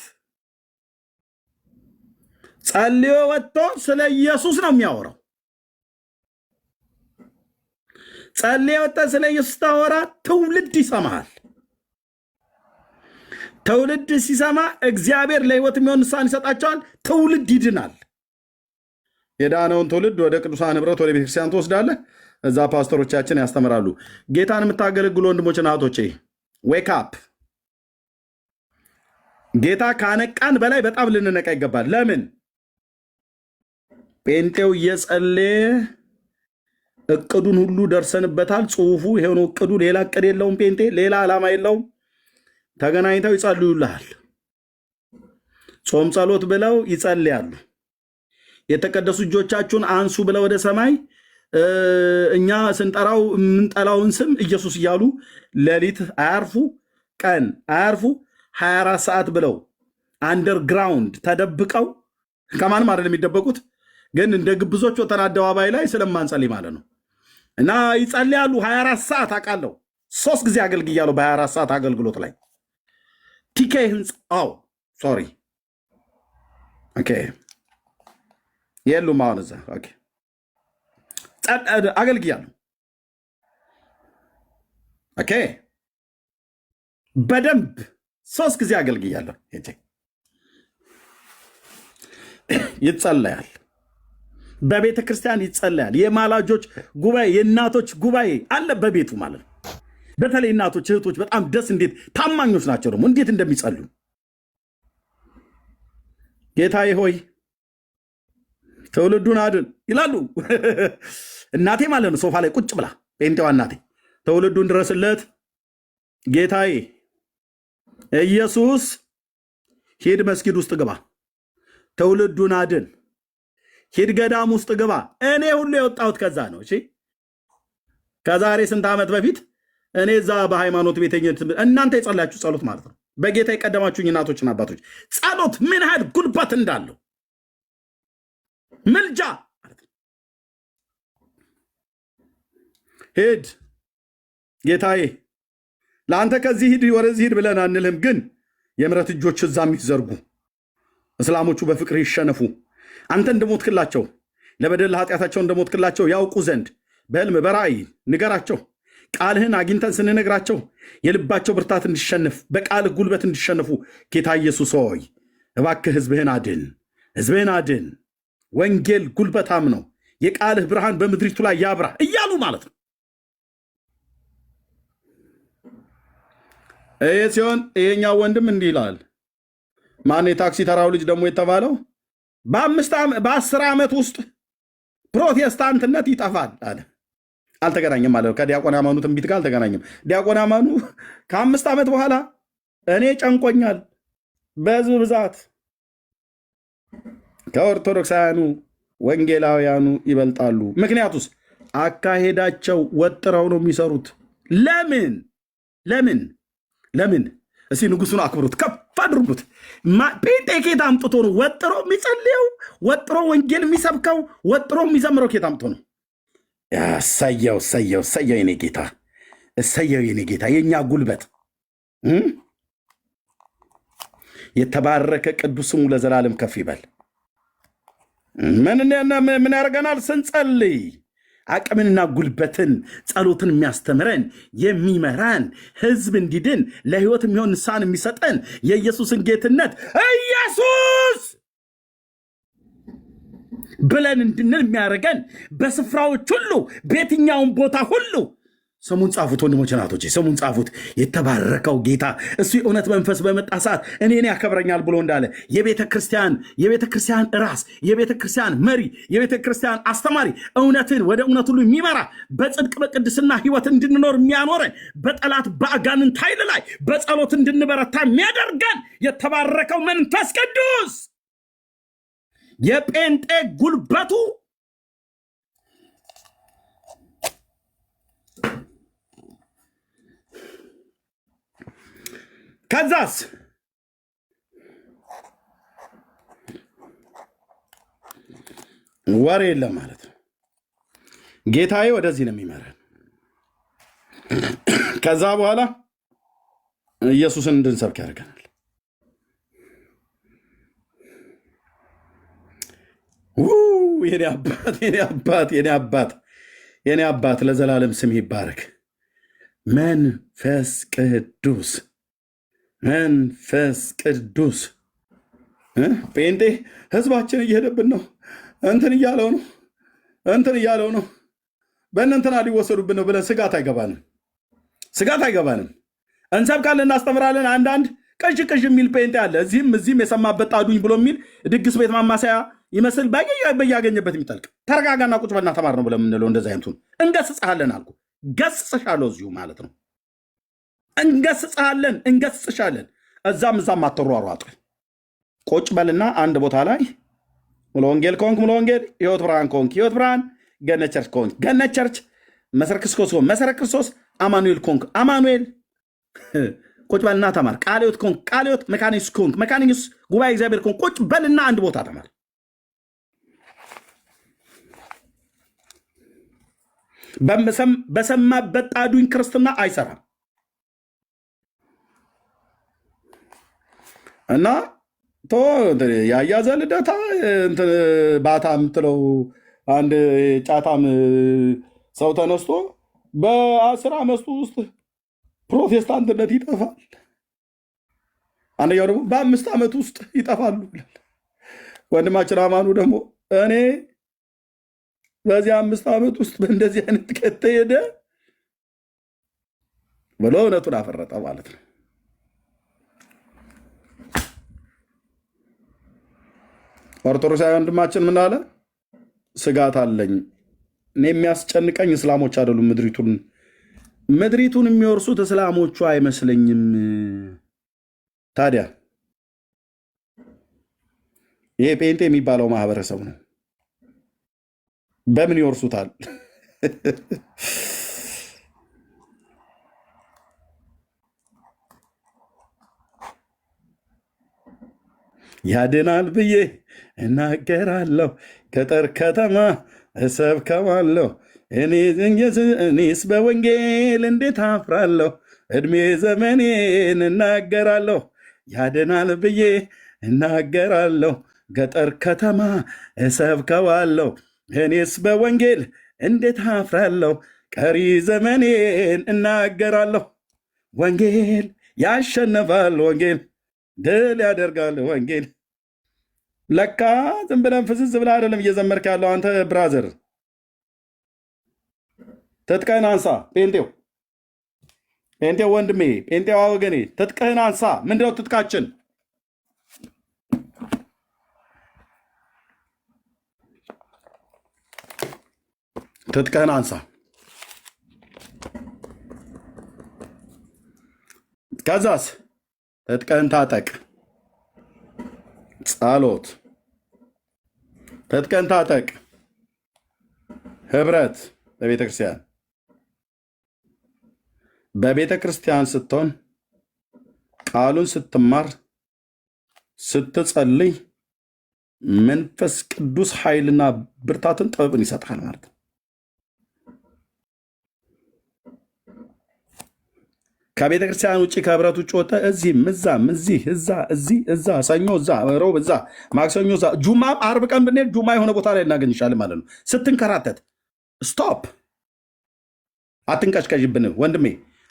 C: ጸልዮ ወጥቶ ስለ ኢየሱስ ነው የሚያወራው። ጸልዮ ወጥቶ ስለ ኢየሱስ ታወራ፣ ትውልድ ይሰማሃል። ትውልድ ሲሰማ እግዚአብሔር ለህይወት የሚሆን ንስሐን ይሰጣቸዋል። ትውልድ ይድናል። የዳነውን ትውልድ ወደ ቅዱሳን ህብረት ወደ ቤተክርስቲያን ትወስዳለህ። እዛ ፓስተሮቻችን ያስተምራሉ። ጌታን የምታገለግሉ ወንድሞችና እህቶቼ ዌክ አፕ። ጌታ ካነቃን በላይ በጣም ልንነቃ ይገባል። ለምን? ጴንጤው እየጸለየ እቅዱን ሁሉ ደርሰንበታል። ጽሁፉ ይሄው እቅዱ። ሌላ እቅድ የለውም። ጴንጤ ሌላ ዓላማ የለውም። ተገናኝተው ይጸልዩልሃል። ጾም ጸሎት ብለው ይጸልያሉ። የተቀደሱ እጆቻችሁን አንሱ ብለው ወደ ሰማይ እኛ ስንጠራው የምንጠላውን ስም ኢየሱስ እያሉ ሌሊት አያርፉ፣ ቀን አያርፉ፣ 24 ሰዓት ብለው አንደርግራውንድ ተደብቀው ከማንም አይደለም የሚደበቁት፣ ግን እንደ ግብዞች ወተን አደባባይ ላይ ስለማንጸልይ ማለት ነው። እና ይጸልያሉ 24 ሰዓት። አውቃለሁ 3 ጊዜ አገልግያለሁ በ24 ሰዓት አገልግሎት ላይ ቲኬ ህንፃው ሶሪ ኦኬ የሉም አሁን እዛ ኦኬ አገልግያለሁ። ኦኬ በደንብ 3 ጊዜ አገልግያለሁ። ይጸለያል፣ በቤተ ክርስቲያን ይጸለያል። የማላጆች ጉባኤ የእናቶች ጉባኤ አለ በቤቱ ማለት ነው። በተለይ እናቶች እህቶች በጣም ደስ እንዴት ታማኞች ናቸው ደግሞ እንዴት እንደሚጸልዩ። ጌታዬ ሆይ ትውልዱን አድን ይላሉ። እናቴ ማለት ነው ሶፋ ላይ ቁጭ ብላ ጴንጤዋ እናቴ ትውልዱን ድረስለት ጌታዬ ኢየሱስ ሂድ መስጊድ ውስጥ ግባ፣ ትውልዱን አድን፣ ሂድ ገዳም ውስጥ ግባ። እኔ ሁሉ የወጣሁት ከዛ ነው። እሺ ከዛሬ ስንት ዓመት በፊት እኔ እዛ በሃይማኖት ቤተኝነት እናንተ የጸለያችሁ ጸሎት ማለት ነው። በጌታ የቀደማችሁኝ እናቶችና አባቶች ጸሎት ምን ያህል ጉልበት እንዳለው ምልጃ ማለት ነው። ሂድ ጌታዬ ለአንተ ከዚህ ሂድ ወደዚህ ሂድ ብለን አንልም፣ ግን የምሕረት እጆች እዛም ይዘርጉ። እስላሞቹ በፍቅር ይሸነፉ። አንተ እንደሞትክላቸው ለበደል ኃጢአታቸው እንደሞትክላቸው ያውቁ ዘንድ በሕልም በራእይ ንገራቸው። ቃልህን አግኝተን ስንነግራቸው የልባቸው ብርታት እንዲሸነፍ በቃልህ ጉልበት እንዲሸነፉ ጌታ ኢየሱስ ሆይ እባክህ ህዝብህን አድን፣ ህዝብህን አድን። ወንጌል ጉልበታም ነው፣ የቃልህ ብርሃን በምድሪቱ ላይ ያብራ እያሉ ማለት ነው። ይህ ሲሆን ይሄኛው ወንድም እንዲህ ይላል። ማን የታክሲ ተራው ልጅ ደግሞ የተባለው በ10 ዓመት ውስጥ ፕሮቴስታንትነት ይጠፋል አለ። አልተገናኘም ማለት ነው። ከዲያቆን አማኑ ትንቢት ጋር አልተገናኘም። ዲያቆን አማኑ ከ5 ዓመት በኋላ እኔ ጨንቆኛል፣ በህዝብ ብዛት ከኦርቶዶክሳውያኑ ወንጌላውያኑ ይበልጣሉ። ምክንያቱስ አካሄዳቸው ወጥረው ነው የሚሰሩት። ለምን ለምን ለምን? እስኪ ንጉሱን አክብሩት፣ ከፍ አድርጉት። ጴንጤ ኬት አምጥቶ ነው ወጥሮ የሚጸልየው? ወጥሮ ወንጌል የሚሰብከው? ወጥሮ የሚዘምረው ኬት አምጥቶ ነው? እሰየው እሰየው እሰየው የኔ ጌታ፣ እሰየው የኔ ጌታ፣ የእኛ ጉልበት የተባረከ ቅዱስ ስሙ ለዘላለም ከፍ ይበል። ምን ያደርገናል? ስንጸልይ አቅምንና ጉልበትን ጸሎትን የሚያስተምረን የሚመራን ህዝብ እንዲድን ለህይወት የሚሆን ንስሐን የሚሰጠን የኢየሱስን ጌትነት ኢየሱስ ብለን እንድንል የሚያደርገን በስፍራዎች ሁሉ በየትኛውም ቦታ ሁሉ ስሙን ጻፉት ወንድሞች ናቶች፣ ስሙን ጻፉት። የተባረከው ጌታ እሱ የእውነት መንፈስ በመጣ ሰዓት እኔን ያከብረኛል ብሎ እንዳለ የቤተ ክርስቲያን ራስ፣ የቤተ ክርስቲያን መሪ፣ የቤተ ክርስቲያን አስተማሪ፣ እውነትን ወደ እውነት ሁሉ የሚመራ በጽድቅ በቅድስና ህይወት እንድንኖር የሚያኖረን፣ በጠላት በአጋንንት ኃይል ላይ በጸሎት እንድንበረታ የሚያደርገን የተባረከው መንፈስ ቅዱስ የጴንጤ ጉልበቱ ከዛስ ወሬ የለም ማለት ነው። ጌታዬ ወደዚህ ነው የሚመራን። ከዛ በኋላ ኢየሱስን እንድንሰብክ ያደርገናል። የኔ አባት ለዘላለም ስም ይባረክ። መንፈስ ቅዱስ ጴንጤ ህዝባችን እየሄደብን ነው፣ እንትን እያለው ነው በእነንትና ሊወሰዱብን ነው ብለን ስጋት አይገባንም። እንሰብካለን፣ እናስተምራለን። አንዳንድ ቅዥ የሚል ጴንጤ አለ፣ እዚህም የሰማበት ጣዱኝ ብሎ የሚል ድግስ ቤት ማማሰያ ይመስል በያገኘበት የሚጠልቅ። ተረጋጋና ቁጭ በልና ተማር ነው ብለን የምንለው እንደዚህ አይነቱን እንገስጽሃለን አልኩ። ገስጽሻለሁ እዚሁ ማለት ነው። እንገስጽሻለን። እዛም አትሯሯጥ። ቁጭ በልና አንድ ቦታ ላይ ሙሉ ወንጌል ከሆንክ ሙሉ ወንጌል፣ ህይወት ብርሃን ከሆንክ ህይወት ብርሃን፣ ገነት ቸርች ከሆንክ ገነት ቸርች፣ መሰረት ክርስቶስ ከሆንክ መሰረት ክርስቶስ፣ አማኑኤል ከሆንክ አማኑኤል ቁጭ በልና ተማር። ቃለ ሕይወት ከሆንክ ቃለ ሕይወት፣ መካኒክስ ከሆንክ መካኒክስ፣ ጉባኤ እግዚአብሔር ከሆንክ ቁጭ በልና አንድ ቦታ ተማር። በሰማበት ጣዱኝ ክርስትና አይሰራም። እና ያያዘ ልደታ ባታ የምትለው አንድ ጫታም ሰው ተነስቶ በ10 ዓመቱ ውስጥ ፕሮቴስታንትነት ይጠፋል፣ አንደኛው ደግሞ በ5 ዓመት ውስጥ ይጠፋሉ ይላል። ወንድማችን አማኑ ደግሞ እኔ በዚህ 5 ዓመት ውስጥ በእንደዚህ አይነት ከተሄደ ብሎ እውነቱን አፈረጠ ማለት ነው። ኦርቶዶክሳዊ ወንድማችን ምን አለ? ስጋት አለኝ፣ እኔ የሚያስጨንቀኝ እስላሞች አይደሉም፣ ምድሪቱን የሚወርሱት እስላሞቹ አይመስለኝም። ታዲያ ይሄ ጴንጤ የሚባለው ማህበረሰብ ነው። በምን ይወርሱታል? ያድናል ብዬ እናገራለሁ፣ ገጠር ከተማ እሰብከዋለሁ። እኔስ በወንጌል እንዴት አፍራለሁ? እድሜ ዘመኔን እናገራለሁ። ያድናል ብዬ እናገራለሁ፣ ገጠር ከተማ እሰብከዋለሁ። እኔስ በወንጌል እንዴት አፍራለሁ? ቀሪ ዘመኔን እናገራለሁ። ወንጌል ያሸንፋል፣ ወንጌል ድል ያደርጋል። ወንጌል ለካ ዝም ብለን ፍዝዝ ብለህ አይደለም እየዘመርክ ያለው አንተ ብራዘር። ትጥቅህን አንሳ። ጴንጤው ወንድሜ፣ ጴንጤዋ ወገኔ፣ ትጥቅህን አንሳ። ምንድነው ትጥቃችን? ትጥቅህን አንሳ። ከዛስ ትጥቅህን ታጠቅ። ጸሎት፣ ትጥቅህን ታጠቅ። ህብረት በቤተ ክርስቲያን ስትሆን ቃሉን ስትማር ስትጸልይ መንፈስ ቅዱስ ኃይልና ብርታትን ጥበብን ይሰጣል ማለት ነው። ከቤተ ክርስቲያን ውጭ ከህብረት ውጭ ወጥተህ እዚህም እዛም እዛ ሰኞ እዛ ሮብ እዛ ማክሰኞ እዛ ጁማም አርብ ቀን ብንሄድ ጁማ የሆነ ቦታ ላይ እናገኝሻለን ማለት ነው። ስትንከራተት ስቶፕ። አትንቀዥቀዥብን ወንድሜ፣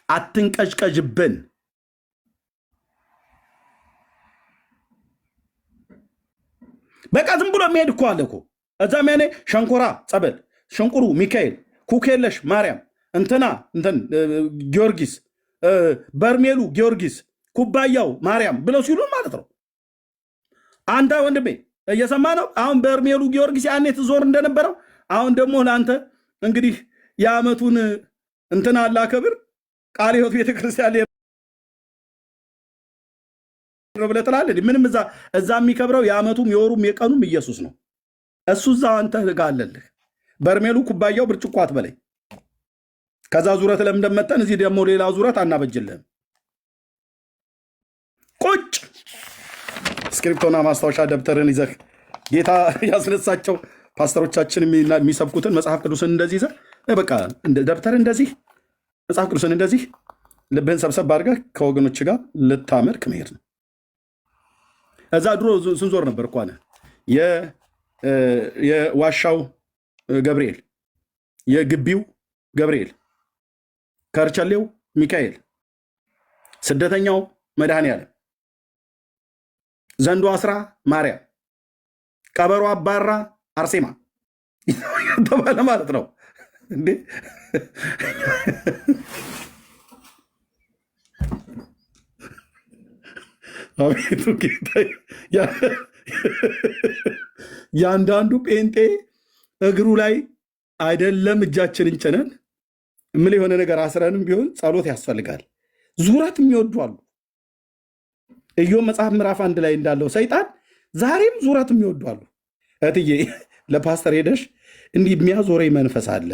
C: አትንቀዥቀዥብን። በቃ ዝም ብሎ የሚሄድ እኮ አለ እኮ እዛም ያኔ ሸንኮራ ጸበል፣ ሽንቁሩ ሚካኤል፣ ኩኬለሽ ማርያም እንትና ጊዮርጊስ፣ በርሜሉ ጊዮርጊስ፣ ኩባያው ማርያም ብለው ሲሉ ማለት ነው። አንተ ወንድሜ እየሰማ ነው። አሁን በርሜሉ ጊዮርጊስ ያኔ ትዞር እንደነበረው አሁን ደግሞ ለአንተ እንግዲህ የዓመቱን እንትና አላከብር ቃለ ሕይወት ቤተክርስቲያን ብለህ ትላለህ። ምንም እዛ የሚከብረው የዓመቱም የወሩም የቀኑም ኢየሱስ ነው። እሱ እዛው አንተ ጋር አለልህ። በርሜሉ ኩባያው ብርጭቆ አትበለኝ። ከዛ ዙረት ለምንደመጠን እዚህ ደግሞ ሌላ ዙረት አናበጅልህም። ቁጭ ስክሪፕቶና ማስታወሻ ደብተርን ይዘህ ጌታ ያስነሳቸው ፓስተሮቻችን የሚሰብኩትን መጽሐፍ ቅዱስን እንደዚህ ይዘህ በቃ ደብተር እንደዚህ መጽሐፍ ቅዱስን እንደዚህ ልብህን ሰብሰብ አድርገህ ከወገኖች ጋር ልታመልክ መሄድ ነው። እዛ ድሮ ስንዞር ነበር እኮ የዋሻው ገብርኤል፣ የግቢው ገብርኤል፣ ከርቸሌው ሚካኤል፣ ስደተኛው መድኃኔዓለም፣ ዘንዶ አስራ ማርያም፣ ቀበሮ አባራ አርሴማ ተባለ ማለት ነው እንዴ! አቤቱ ጌታ! ያንዳንዱ ጴንጤ እግሩ ላይ አይደለም እጃችንን ጭነን ምን የሆነ ነገር አስረንም ቢሆን ጸሎት ያስፈልጋል። ዙረት የሚወዱ አሉ። ኢዮብ መጽሐፍ ምዕራፍ 1 ላይ እንዳለው ሰይጣን ዛሬም ዙረት የሚወዱ አሉ። እትዬ ለፓስተር ሄደሽ እንዲህ የሚያዞረኝ መንፈስ አለ፣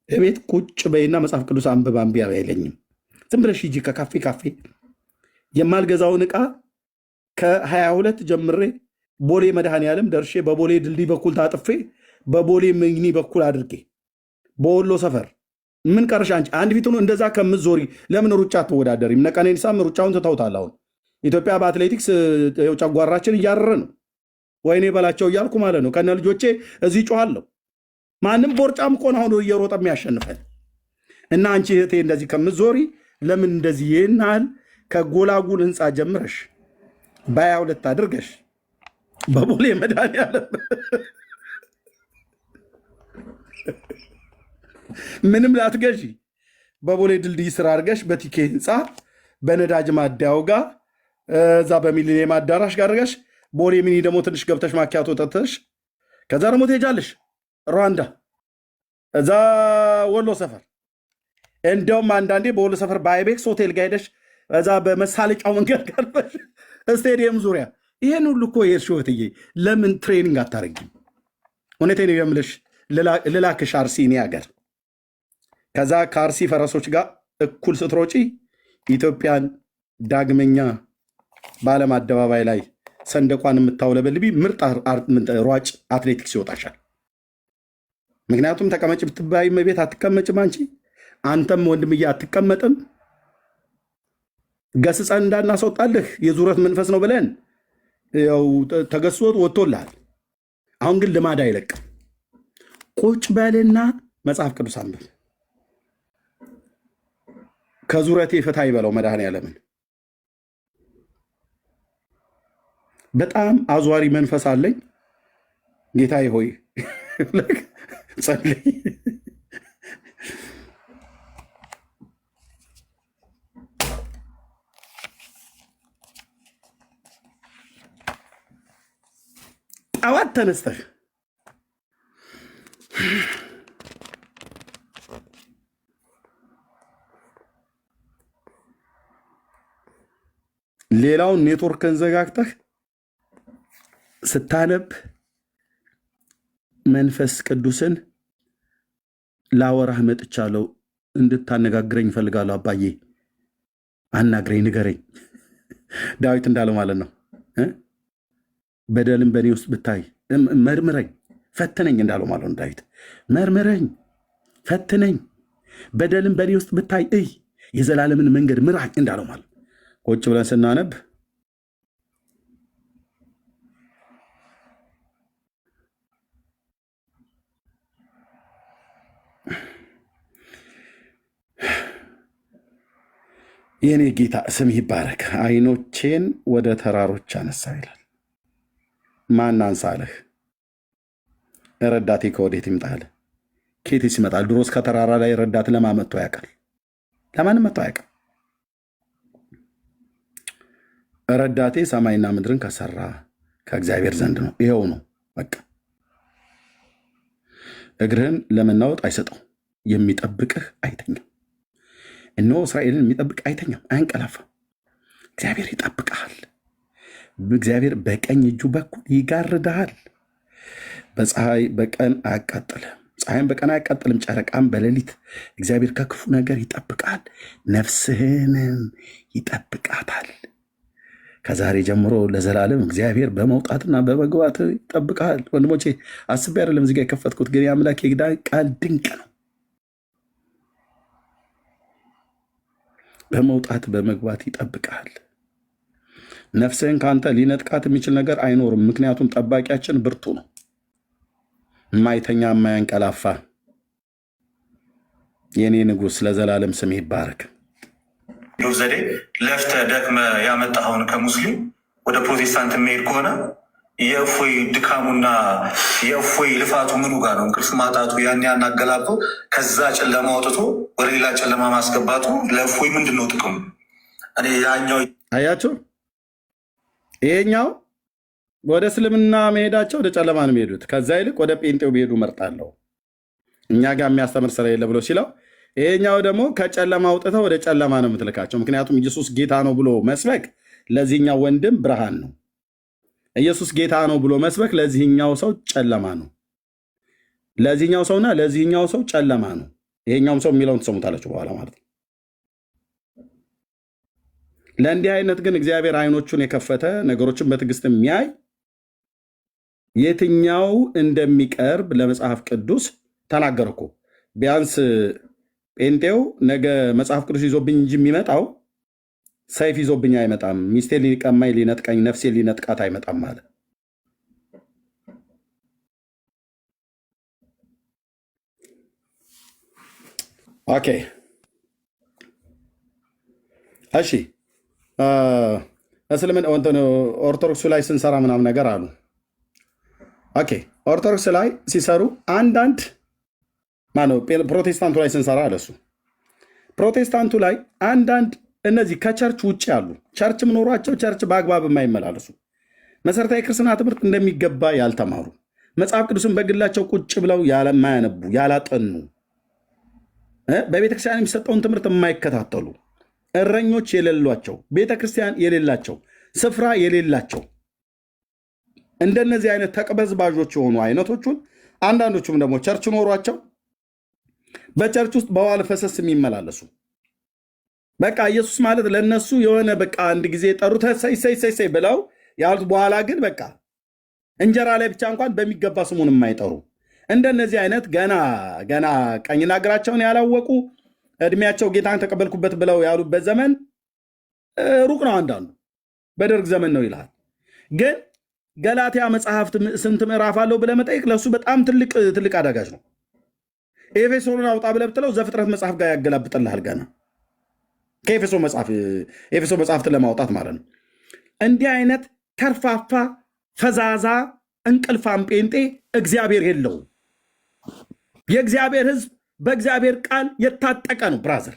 C: እቤት ቁጭ በይና መጽሐፍ ቅዱስ አንብብ አይለኝም። ዝም ብለሽ ሂጂ ከካፌ ካፌ የማልገዛውን ዕቃ ከ22 ጀምሬ ቦሌ መድኃኔዓለም ደርሼ በቦሌ ድልድይ በኩል ታጥፌ በቦሌ ምኝኒ በኩል አድርጌ በወሎ ሰፈር ምን ቀርሻ አንቺ አንድ ፊት እንደዛ ከምትዞሪ ለምን ሩጫ አትወዳደሪም? እነ ቀነኒሳም ሩጫውን ትተውታል። አሁን ኢትዮጵያ በአትሌቲክስ ጨጓራችን እያረረ ነው። ወይኔ በላቸው እያልኩ ማለት ነው። ከነ ልጆቼ እዚህ ጮኋለሁ። ማንም ቦርጫም እኮ ነው አሁን እየሮጠ የሚያሸንፈን። እና አንቺ እህቴ እንደዚህ ከምትዞሪ ለምን እንደዚህ ይህናል ከጎላጉል ህንፃ ጀምረሽ በ22 አድርገሽ በቦሌ መድኃኔዓለም ምንም ላትገዢ በቦሌ ድልድይ ስራ አድርገሽ በቲኬ ህንፃ በነዳጅ ማደያው ጋር እዛ በሚሊኒየም አዳራሽ ጋር አድርገሽ ቦሌ ሚኒ ደግሞ ትንሽ ገብተሽ ማኪያቶ ጠጥተሽ ከዛ ደግሞ ትሄጃለሽ ሩዋንዳ እዛ ወሎ ሰፈር። እንደውም አንዳንዴ በወሎ ሰፈር በአይቤክስ ሆቴል ጋር ሄደሽ እዛ በመሳለጫው መንገድ ጋርበሽ ስቴዲየም ዙሪያ ይሄን ሁሉ እኮ የሽወትዬ ለምን ትሬኒንግ አታረጊም? እውነቴን ነው የምልሽ። ልላክሽ አርሲ እኔ ሀገር ከዛ ከአርሲ ፈረሶች ጋር እኩል ስትሮጪ ኢትዮጵያን ዳግመኛ በዓለም አደባባይ ላይ ሰንደቋን የምታውለበልቢ ምርጥ ሯጭ አትሌቲክስ ይወጣሻል። ምክንያቱም ተቀመጭ ብትባይ ቤት አትቀመጭም አንቺ፣ አንተም ወንድምዬ አትቀመጥም። ገስጸን እንዳናስወጣልህ የዙረት መንፈስ ነው ብለን ያው ተገስጾት ወጥቶልሃል። አሁን ግን ልማድ አይለቅም። ቁጭ በልና መጽሐፍ ቅዱስ አንብብ። ከዙረቴ ፍታ ይበለው መድኃኔዓለምን። በጣም አዟሪ መንፈስ አለኝ። ጌታዬ ሆይ ጸልይ። ጠዋት ተነስተህ ሌላውን ኔትወርክን ዘጋግተህ ስታነብ መንፈስ ቅዱስን ላወራህ መጥቻለሁ፣ እንድታነጋግረኝ እፈልጋለሁ። አባዬ አናግረኝ፣ ንገረኝ። ዳዊት እንዳለው ማለት ነው። በደልም በእኔ ውስጥ ብታይ መርምረኝ፣ ፈትነኝ እንዳለው ማለት ነው። ዳዊት መርምረኝ፣ ፈትነኝ፣ በደልም በእኔ ውስጥ ብታይ እይ፣ የዘላለምን መንገድ ምራኝ እንዳለው ማለት ነው። ቁጭ ብለን ስናነብ የኔ ጌታ ስም ይባረክ። አይኖቼን ወደ ተራሮች አነሳው ይላል። ማን አንሳለህ? ረዳቴ ከወዴት ይምጣል? ኬቴስ ይመጣል። ድሮስ ከተራራ ላይ ረዳት ለማን መጥቶ ያውቃል? ለማንም መጥቶ አያውቅም። ረዳቴ ሰማይና ምድርን ከሰራ ከእግዚአብሔር ዘንድ ነው። ይኸው ነው በቃ። እግርህን ለመናወጥ አይሰጠው፣ የሚጠብቅህ አይተኛም። እነሆ እስራኤልን የሚጠብቅ አይተኛም፣ አያንቀላፋም። እግዚአብሔር ይጠብቅሃል። እግዚአብሔር በቀኝ እጁ በኩል ይጋርድሃል። በፀሐይ በቀን አያቃጥልም፣ ፀሐይም በቀን አያቃጥልም፣ ጨረቃም በሌሊት። እግዚአብሔር ከክፉ ነገር ይጠብቃል፣ ነፍስህንም ይጠብቃታል። ከዛሬ ጀምሮ ለዘላለም እግዚአብሔር በመውጣትና በመግባት ይጠብቃል። ወንድሞቼ አስቤ አይደለም እዚህ ጋ የከፈትኩት፣ ግን የአምላክ ቃል ድንቅ ነው። በመውጣት በመግባት ይጠብቃል። ነፍስህን ከአንተ ሊነጥቃት የሚችል ነገር አይኖርም። ምክንያቱም ጠባቂያችን ብርቱ ነው፣ የማይተኛ የማያንቀላፋ። የእኔ ንጉሥ ለዘላለም ስም ይባረክ።
D: ዘዴ ለፍተ ደክመ ያመጣኸውን ከሙስሊም ወደ ፕሮቴስታንት የሚሄድ ከሆነ የእፎይ ድካሙና የእፎይ ልፋቱ ምኑ ጋር ነው? እንቅልፍ ማጣቱ ያን አገላብጦ ከዛ ጨለማ አውጥቶ ወደ ሌላ ጨለማ ማስገባቱ ለእፎይ ምንድን ነው ጥቅሙ? እኔ ያኛው
C: አያቸው፣ ይሄኛው ወደ እስልምና መሄዳቸው ወደ ጨለማ ነው የሚሄዱት። ከዛ ይልቅ ወደ ጴንጤው ቢሄዱ መርጣለሁ፣ እኛ ጋር የሚያስተምር ስራ የለ ብሎ ሲለው፣ ይሄኛው ደግሞ ከጨለማ አውጥተው ወደ ጨለማ ነው የምትልካቸው። ምክንያቱም ኢየሱስ ጌታ ነው ብሎ መስበክ ለዚህኛው ወንድም ብርሃን ነው። ኢየሱስ ጌታ ነው ብሎ መስበክ ለዚህኛው ሰው ጨለማ ነው። ለዚህኛው ሰውና ለዚህኛው ሰው ጨለማ ነው። ይሄኛውም ሰው የሚለውን ትሰሙታላችሁ በኋላ ማለት ነው። ለእንዲህ አይነት ግን እግዚአብሔር አይኖቹን የከፈተ ነገሮችን በትዕግስት የሚያይ የትኛው እንደሚቀርብ ለመጽሐፍ ቅዱስ ተናገረ እኮ። ቢያንስ ጴንጤው ነገ መጽሐፍ ቅዱስ ይዞብኝ እንጂ የሚመጣው ሰይፍ ይዞብኝ አይመጣም። ሚስቴ ሊቀማኝ ሊነጥቀኝ ነፍሴ ሊነጥቃት አይመጣም ማለት። ኦኬ እሺ። እስልምና ኦርቶዶክሱ ላይ ስንሰራ ምናምን ነገር አሉ። ኦኬ ኦርቶዶክስ ላይ ሲሰሩ አንዳንድ ማነው ፕሮቴስታንቱ ላይ ስንሰራ አለሱ። ፕሮቴስታንቱ ላይ አንዳንድ እነዚህ ከቸርች ውጭ ያሉ ቸርችም ኖሯቸው ቸርች በአግባብ የማይመላለሱ መሰረታዊ ክርስትና ትምህርት እንደሚገባ ያልተማሩ መጽሐፍ ቅዱስን በግላቸው ቁጭ ብለው ያለማያነቡ ያላጠኑ በቤተክርስቲያን የሚሰጠውን ትምህርት የማይከታተሉ እረኞች የሌሏቸው ቤተክርስቲያን የሌላቸው ስፍራ የሌላቸው እንደነዚህ አይነት ተቅበዝባዦች የሆኑ አይነቶቹን አንዳንዶቹም ደግሞ ቸርች ኖሯቸው በቸርች ውስጥ በዋል ፈሰስ የሚመላለሱ በቃ ኢየሱስ ማለት ለነሱ የሆነ በቃ አንድ ጊዜ ጠሩት ሰይ ብለው ያሉት በኋላ ግን በቃ እንጀራ ላይ ብቻ እንኳን በሚገባ ስሙን የማይጠሩ እንደነዚህ አይነት ገና ቀኝና ግራቸውን ያላወቁ እድሜያቸው ጌታን ተቀበልኩበት ብለው ያሉበት ዘመን ሩቅ ነው። አንዳንዱ በደርግ ዘመን ነው ይልሃል። ግን ገላትያ መጽሐፍት ስንት ምዕራፍ አለው ብለህ መጠየቅ ለእሱ በጣም ትልቅ አዳጋች ነው። ኤፌሶንን አውጣ ብለህ ብትለው ዘፍጥረት መጽሐፍ ጋር ያገላብጥልሃል ገና ከኤፌሶ መጽሐፍትን ለማውጣት ማለት ነው። እንዲህ አይነት ከርፋፋ ፈዛዛ እንቅልፋም ጴንጤ እግዚአብሔር የለውም። የእግዚአብሔር ሕዝብ በእግዚአብሔር ቃል የታጠቀ ነው። ብራዘር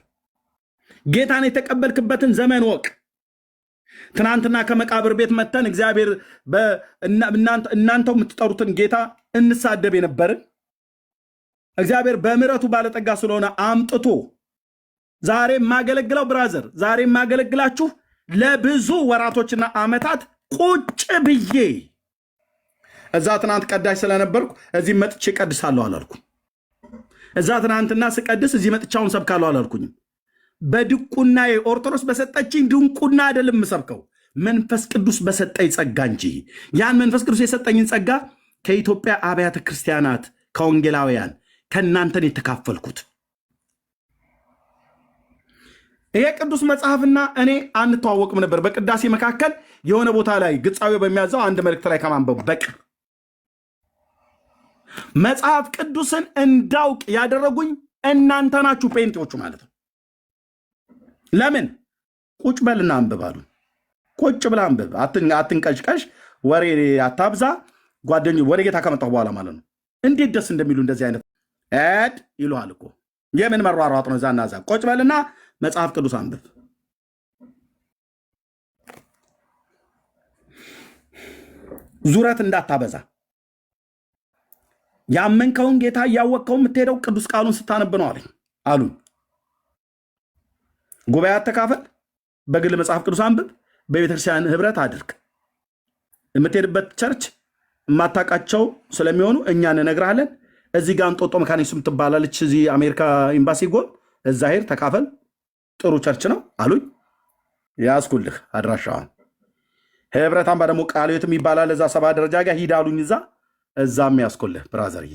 C: ጌታን የተቀበልክበትን ዘመን ወቅ። ትናንትና ከመቃብር ቤት መተን እግዚአብሔር እናንተው የምትጠሩትን ጌታ እንሳደብ የነበርን እግዚአብሔር በምሕረቱ ባለጠጋ ስለሆነ አምጥቶ ዛሬ የማገለግለው ብራዘር ዛሬ የማገለግላችሁ ለብዙ ወራቶችና ዓመታት ቁጭ ብዬ እዛ ትናንት ቀዳሽ ስለነበርኩ እዚህ መጥቼ ቀድሳለሁ አላልኩም። እዛ ትናንትና ስቀድስ እዚህ መጥቻውን ሰብካለሁ አላልኩኝም። በድቁና ኦርቶዶክስ በሰጠችኝ ድንቁና አይደለም የምሰብከው፣ መንፈስ ቅዱስ በሰጠኝ ጸጋ እንጂ። ያን መንፈስ ቅዱስ የሰጠኝን ጸጋ ከኢትዮጵያ አብያተ ክርስቲያናት ከወንጌላውያን ከእናንተን የተካፈልኩት። ይሄ ቅዱስ መጽሐፍና እኔ አንተዋወቅም ነበር። በቅዳሴ መካከል የሆነ ቦታ ላይ ግጻዊ በሚያዘው አንድ መልእክት ላይ ከማንበቡ በቅር መጽሐፍ ቅዱስን እንዳውቅ ያደረጉኝ እናንተ ናችሁ፣ ጴንጤዎቹ ማለት ነው። ለምን ቁጭ በልና አንብብ አሉ። ቁጭ ብላ አንብብ፣ አትንቀሽቀሽ፣ ወሬ አታብዛ። ጓደኞች ወደ ጌታ ከመጣሁ በኋላ ማለት ነው። እንዴት ደስ እንደሚሉ እንደዚህ አይነት ኤድ ይሉሃል እኮ። የምን መሯሯጥ ነው? ዛና ዛ ቆጭ በልና መጽሐፍ ቅዱስ አንብብ። ዙረት እንዳታበዛ። ያመንከውን ጌታ እያወቅከው የምትሄደው ቅዱስ ቃሉን ስታነብ ነው አሉኝ። ጉባኤ አተካፈል፣ በግል መጽሐፍ ቅዱስ አንብብ፣ በቤተክርስቲያን ህብረት አድርግ። የምትሄድበት ቸርች የማታውቃቸው ስለሚሆኑ እኛ እንነግርሃለን። እዚህ ጋር እንጦጦ መካነ ኢየሱስ ትባላለች፣ እዚህ አሜሪካ ኤምባሲ ጎን፣ እዛ ሄድ ተካፈል፣ ጥሩ ቸርች ነው አሉኝ። ያዝኩልህ አድራሻዋን። ህብረት አምባ ደግሞ ቃለ ሕይወትም ይባላል፣ እዛ 7 ደረጃ ጋር ሂድ አሉኝ። እዛም ያዝኩልህ ብራዘርዬ።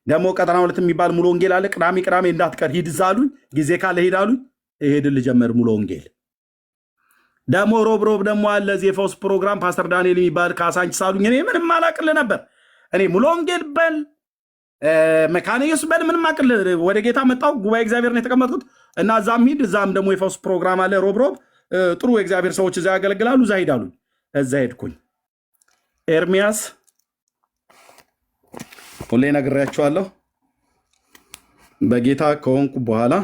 C: ደግሞ ቀጠና 2 የሚባል ሙሉ ወንጌል አለ፣ ቅዳሜ እንዳትቀር ሂድ እዛ አሉኝ። ጊዜ ካለ ሂድ አሉኝ። እሄድን ልጀምር ሙሉ ወንጌል። ደግሞ ሮብ ደግሞ አለ እዚህ የፈውስ ፕሮግራም ፓስተር ዳንኤል የሚባል ካሳንቺስ አሉኝ። እኔ ምንም አላቅልህ ነበር። እኔ ሙሉ ወንጌል በል መካነ ኢየሱስ በል ምንም አቅልህ። ወደ ጌታ መጣሁ፣ ጉባኤ እግዚአብሔር ነው የተቀመጥኩት እና እዛም ሂድ። እዛም ደግሞ የፈውስ ፕሮግራም አለ ሮብ ጥሩ የእግዚአብሔር ሰዎች እዛ ያገለግላሉ። እዛ ሂድ አሉኝ። እዛ ሄድኩኝ። ኤርሚያስ ሁሌ ነግሬያቸዋለሁ። በጌታ ከሆንኩ በኋላ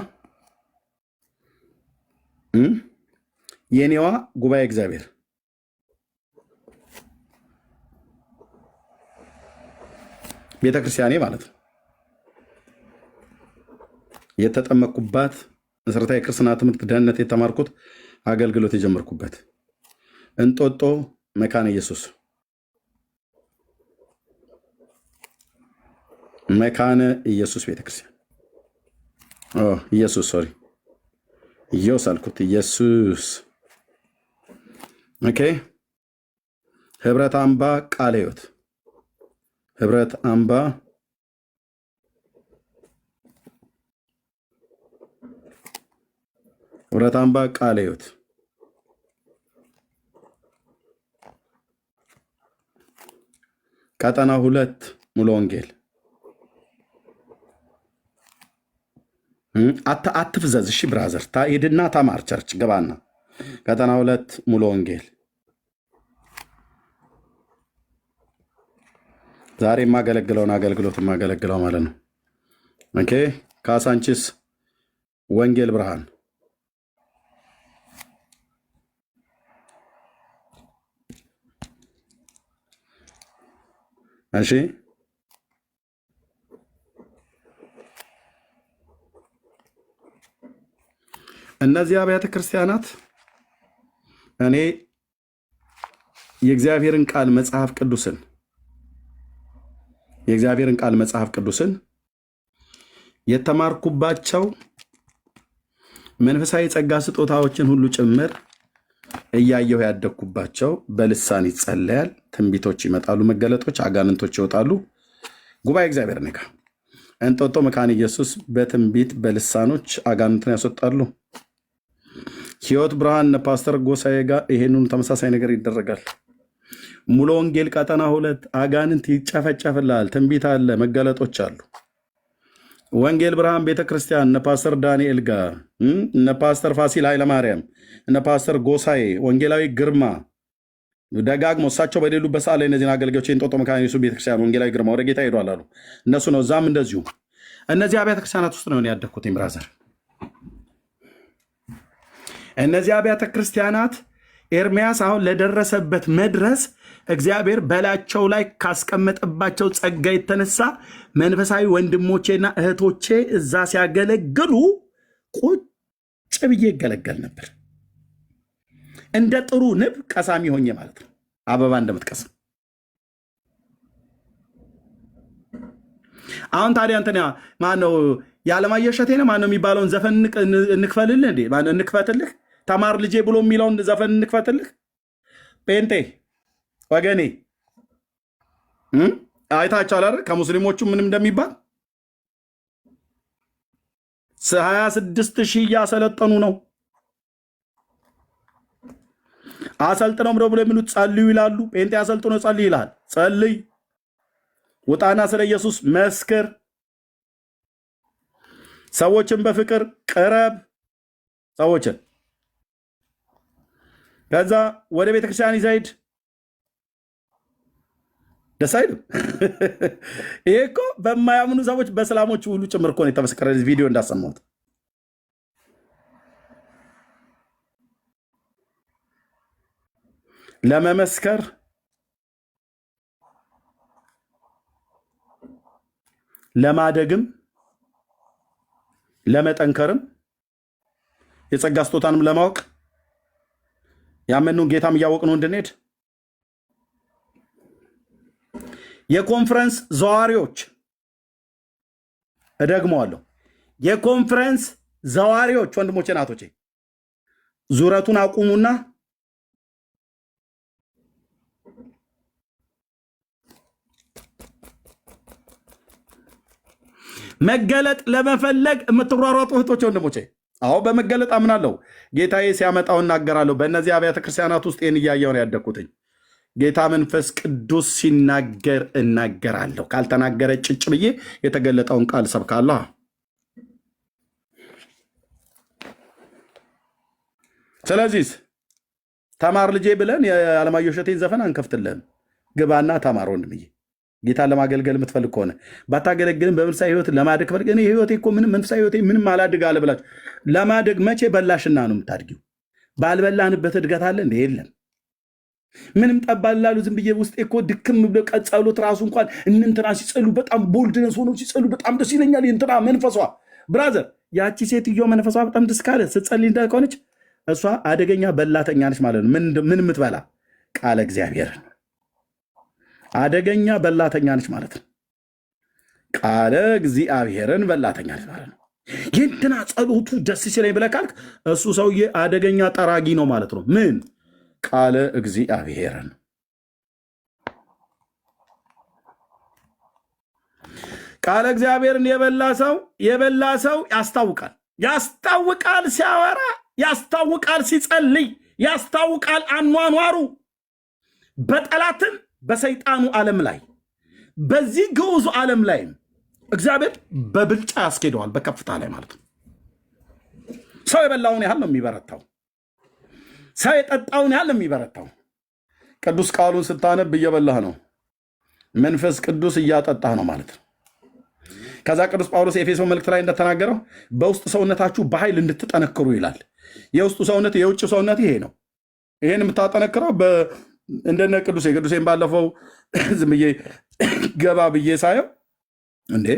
C: የኔዋ ጉባኤ እግዚአብሔር ቤተክርስቲያኔ ማለት ነው። የተጠመቅኩባት መሰረታዊ የክርስትና ትምህርት ደህንነት የተማርኩት አገልግሎት የጀመርኩበት እንጦጦ መካነ ኢየሱስ መካነ ኢየሱስ ቤተክርስቲያን ኢየሱስ ሶሪ ኢየሱስ አልኩት። ኢየሱስ ኦኬ። ህብረት አምባ ቃለ ሕይወት ህብረት አምባ ቃለ ሕይወት ቀጠና 2 ሙሉ ወንጌል። አትፍዘዝ እሺ ብራዘር፣ ሄድና ተማር፣ ቸርች ገባና ቀጠና 2 ሙሉ ወንጌል። ዛሬ የማገለግለውን አገልግሎት የማገለግለው ማለት ነው። ኦኬ። ካሳንቺስ ወንጌል ብርሃን። እሺ እነዚህ አብያተ ክርስቲያናት እኔ የእግዚአብሔርን ቃል መጽሐፍ ቅዱስን የተማርኩባቸው መንፈሳዊ ጸጋ ስጦታዎችን ሁሉ ጭምር እያየሁ ያደግኩባቸው፣ በልሳን ይጸለያል፣ ትንቢቶች ይመጣሉ፣ መገለጦች፣ አጋንንቶች ይወጣሉ። ጉባኤ እግዚአብሔር ነካ እንጦጦ መካነ ኢየሱስ በትንቢት በልሳኖች አጋንንትን ያስወጣሉ። ሕይወት ብርሃን ፓስተር ጎሳዬ ጋር ይሄንን ተመሳሳይ ነገር ይደረጋል። ሙሉ ወንጌል ቀጠና 2 አጋንንት ይጨፈጨፍላል፣ ትንቢት አለ፣ መገለጦች አሉ። ወንጌል ብርሃን ቤተክርስቲያን እነ ፓስተር ዳንኤል ጋር እነ ፓስተር ፋሲል ኃይለማርያም እነ ፓስተር ጎሳዬ ወንጌላዊ ግርማ ደጋግሞ እሳቸው በሌሉበት ሰዓት ላይ እነዚህን አገልጋዮች የእንጦጦ መካነ ኢየሱስ ቤተክርስቲያን ወንጌላዊ ግርማ ወደ ጌታ ሄዷል አሉ። እነሱ ነው። እዛም እንደዚሁ እነዚህ አብያተ ክርስቲያናት ውስጥ ነው ያደግኩት ብራዘር። እነዚህ አብያተ ክርስቲያናት ኤርሚያስ አሁን ለደረሰበት መድረስ እግዚአብሔር በላቸው ላይ ካስቀመጠባቸው ጸጋ የተነሳ መንፈሳዊ ወንድሞቼና እህቶቼ እዛ ሲያገለግሉ ቁጭ ብዬ ይገለገል ነበር። እንደ ጥሩ ንብ ቀሳሚ ሆኜ ማለት ነው። አበባ እንደምትቀስም አሁን ታዲያ እንትና ማነው የዓለማየሁ እሸቴ ነው ማነው የሚባለውን ዘፈን እንክፈልልህ እንዴ? ማነው እንክፈትልህ? ተማር ልጄ ብሎ የሚለውን ዘፈን እንክፈትልህ? ጴንጤ ወገኔ አይታችኋል አይደል? ከሙስሊሞቹ ምንም እንደሚባል 26,000 እያሰለጠኑ ነው። አሰልጥነው ብሎ የሚሉት ጸልዩ ይላሉ። ጴንጤ አሰልጥኖ ጸልይ ይላል። ጸልይ፣ ውጣና ስለ ኢየሱስ መስክር፣ ሰዎችን በፍቅር ቅረብ። ሰዎችን ከዛ ወደ ቤተክርስቲያን ይዘህ ሂድ። ደስ አይልም? ይሄ እኮ በማያምኑ ሰዎች በእስላሞች ሁሉ ጭምር እኮ ነው የተመሰከረ። ቪዲዮ እንዳሰማሁት ለመመስከር ለማደግም ለመጠንከርም የጸጋ ስጦታንም ለማወቅ ያመኑን ጌታም እያወቅነው እንድንሄድ የኮንፈረንስ ዘዋሪዎች እደግመዋለሁ፣ የኮንፈረንስ ዘዋሪዎች ወንድሞቼ ናቶቼ ዙረቱን አቁሙና መገለጥ ለመፈለግ የምትሯሯጡ እህቶቼ ወንድሞቼ፣ አዎ በመገለጥ አምናለሁ። ጌታዬ ሲያመጣው እናገራለሁ። በእነዚህ አብያተ ክርስቲያናት ውስጥ ይህን እያየሁ ነው ያደግኩትኝ። ጌታ መንፈስ ቅዱስ ሲናገር እናገራለሁ። ካልተናገረ ጭጭ ብዬ የተገለጠውን ቃል ሰብካለሁ። ስለዚህ ተማር ልጄ ብለን የዓለማየሁ እሸቴን ዘፈን አንከፍትልህም። ግባና ተማር ወንድምዬ። ጌታን ለማገልገል የምትፈልግ ከሆነ ባታገለግልም በመንፈሳዊ ህይወት ለማደግ ከፈልግ እኔ ህይወቴ እኮ ምንም መንፈሳዊ ህይወቴ ምንም አላድግ አለ ብላችሁ ለማደግ መቼ በላሽና ነው የምታድጊው? ባልበላንበት እድገት አለ እንደ የለም። ምንም ጠባላሉ ዝም ብዬ ውስጤ እኮ ድክም ብሎ ቀጸሉት ራሱ እንኳን እንንትና ሲጸሉ በጣም ቦልድነስ ሆነው ሲጸሉ በጣም ደስ ይለኛል። እንትና መንፈሷ ብራዘር፣ ያቺ ሴትዮ መንፈሷ በጣም ደስ ካለ ስትጸልይ እንደሆነች እሷ አደገኛ በላተኛ ነች ማለት ነው። ምን የምትበላ ቃለ እግዚአብሔርን አደገኛ በላተኛ ነች ማለት ነው። ቃለ እግዚአብሔርን በላተኛ ነች ማለት ነው። የእንትና ጸሎቱ ደስ ሲለኝ ብለህ ካልክ እሱ ሰውዬ አደገኛ ጠራጊ ነው ማለት ነው። ምን ቃለ እግዚአብሔርን ቃለ እግዚአብሔርን የበላ ሰው ያስታውቃል፣ ሲያወራ ያስታውቃል፣ ሲጸልይ ያስታውቃል። አኗኗሩ በጠላትም በሰይጣኑ ዓለም ላይ በዚህ ግዑዙ ዓለም ላይም እግዚአብሔር በብልጫ ያስኬደዋል፣ በከፍታ ላይ ማለት ነው። ሰው የበላውን ያህል ነው የሚበረታው። ሰው የጠጣውን ያህል ነው የሚበረታው። ቅዱስ ቃሉን ስታነብ እየበላህ ነው፣ መንፈስ ቅዱስ እያጠጣህ ነው ማለት ነው። ከዛ ቅዱስ ጳውሎስ የኤፌሶ መልእክት ላይ እንደተናገረው በውስጥ ሰውነታችሁ በኃይል እንድትጠነክሩ ይላል። የውስጡ ሰውነት የውጭ ሰውነት ይሄ ነው። ይሄን የምታጠነክረው እንደነ ቅዱሴን ባለፈው ዝም ብዬ ገባ ብዬ ሳየው እንዴ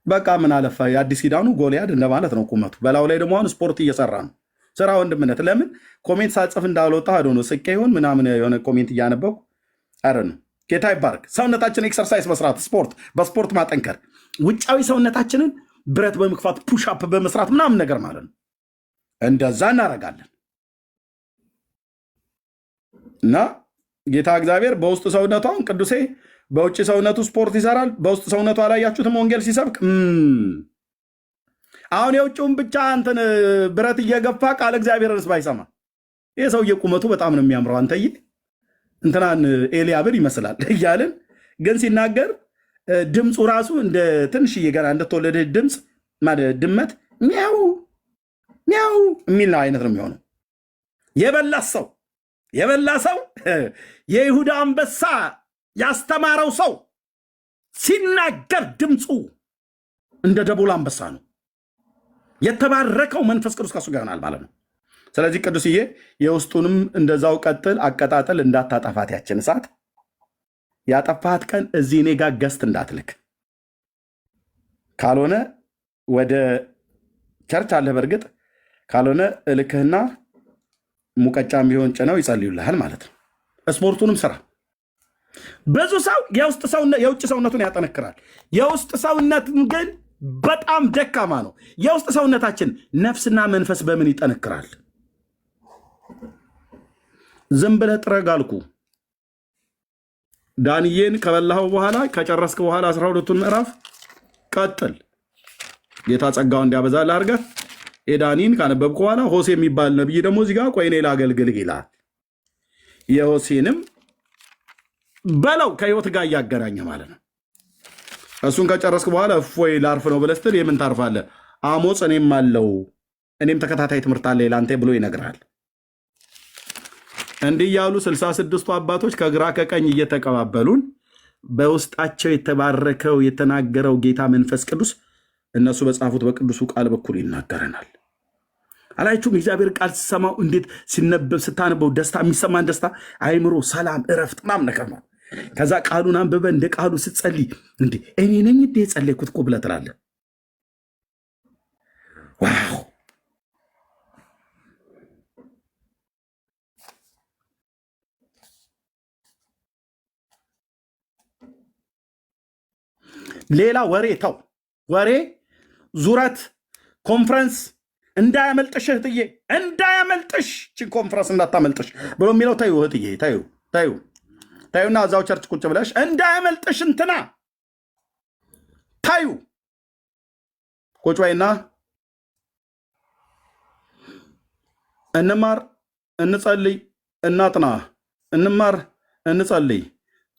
C: በቃ ምን አለፋ የአዲስ ኪዳኑ ጎልያድ እንደማለት ነው ቁመቱ። በላው ላይ ደግሞ አሁን ስፖርት እየሰራ ነው። ስራ ወንድምነት። ለምን ኮሜንት ሳጽፍ እንዳልወጣ ሄዶ ነው ስቄ ይሁን ምናምን የሆነ ኮሜንት እያነበኩ አረ ነው። ጌታ ይባርክ። ሰውነታችን ኤክሰርሳይዝ መስራት፣ በስፖርት ማጠንከር፣ ውጫዊ ሰውነታችንን ብረት በመግፋት ፑሽአፕ በመስራት ምናምን ነገር ማለት ነው። እንደዛ እናረጋለን እና ጌታ እግዚአብሔር በውስጥ ሰውነቱ አሁን ቅዱሴ በውጭ ሰውነቱ ስፖርት ይሰራል። በውስጥ ሰውነቱ አላያችሁትም? ወንጌል ሲሰብክ አሁን የውጭውን ብቻ እንትን ብረት እየገፋ ቃል እግዚአብሔርንስ ባይሰማ ይህ ሰውዬ ቁመቱ በጣም ነው የሚያምረው። አንተዬ እንትናን ኤልያብን ይመስላል እያልን ግን ሲናገር ድምፁ ራሱ እንደ ትንሽዬ ገና እንደተወለደ ድምፅ ድመት ሚያው ሚያው የሚል አይነት ነው የሚሆነው። የበላ ሰው የይሁዳ አንበሳ ያስተማረው ሰው ሲናገር ድምፁ እንደ ደቦል አንበሳ ነው። የተባረከው መንፈስ ቅዱስ ከሱ ጋር ይሆናል ማለት ነው። ስለዚህ ቅዱስዬ የውስጡንም እንደዛው ቀጥል፣ አቀጣጠል፣ እንዳታጠፋት ያችን እሳት። ያጠፋት ቀን እዚህ እኔ ጋር ገስት እንዳትልክ፣ ካልሆነ ወደ ቸርች አለ በእርግጥ ካልሆነ እልክህና ሙቀጫም ቢሆን ጭነው ይጸልዩልሃል ማለት ነው። ስፖርቱንም ስራ። ብዙ ሰው የውጭ ሰውነቱን ያጠነክራል። የውስጥ ሰውነትን ግን በጣም ደካማ ነው። የውስጥ ሰውነታችን ነፍስና መንፈስ በምን ይጠነክራል? ዝም ብለህ ጥረግ አልኩ። ዳንኤልን ከበላኸው በኋላ ከጨረስክ በኋላ 12ቱን ምዕራፍ ቀጥል። ጌታ ጸጋው እንዲያበዛልህ አድርገህ የዳኒን ካነበብክ በኋላ ሆሴ የሚባል ነብይ ደግሞ እዚህ ጋር ቆይ እኔ ላገልግልህ ይላል። የሆሴንም በለው ከህይወት ጋር እያገናኘ ማለት ነው። እሱን ከጨረስክ በኋላ እፎይ ላርፍ ነው ብለህ ስትል የምን ታርፋለህ? አሞጽ እኔም አለው እኔም ተከታታይ ትምህርት አለ ላንተ ብሎ ይነግራል። እንዲህ ያሉ 66ቱ አባቶች ከግራ ከቀኝ እየተቀባበሉን በውስጣቸው የተባረከው የተናገረው ጌታ መንፈስ ቅዱስ እነሱ በጻፉት በቅዱሱ ቃል በኩል ይናገረናል። አላችሁም? የእግዚአብሔር ቃል ሲሰማው እንዴት ሲነበብ ስታነበው ደስታ የሚሰማን ደስታ አይምሮ፣ ሰላም፣ እረፍት ምናምን ነገር ነው። ከዛ ቃሉን አንብበ እንደ ቃሉ ስትጸልይ እንዴ እኔ ነኝ እንዴ የጸለይኩት እኮ ብለህ ትላለህ። ዋው! ሌላ ወሬ ተው፣ ወሬ ዙረት፣ ኮንፈረንስ እንዳያመልጥሽ እህትዬ፣ እንዳያመልጥሽ ችን ኮንፈረንስ እንዳታመልጥሽ ብሎ የሚለው ታዩ እህትዬ፣ ታዩና እዛው ቸርች ቁጭ ብለሽ እንዳያመልጥሽ እንትና ታዩ ቁጭ በይና እንማር፣ እንጸልይ፣ እናጥና፣ እንማር፣ እንጸልይ፣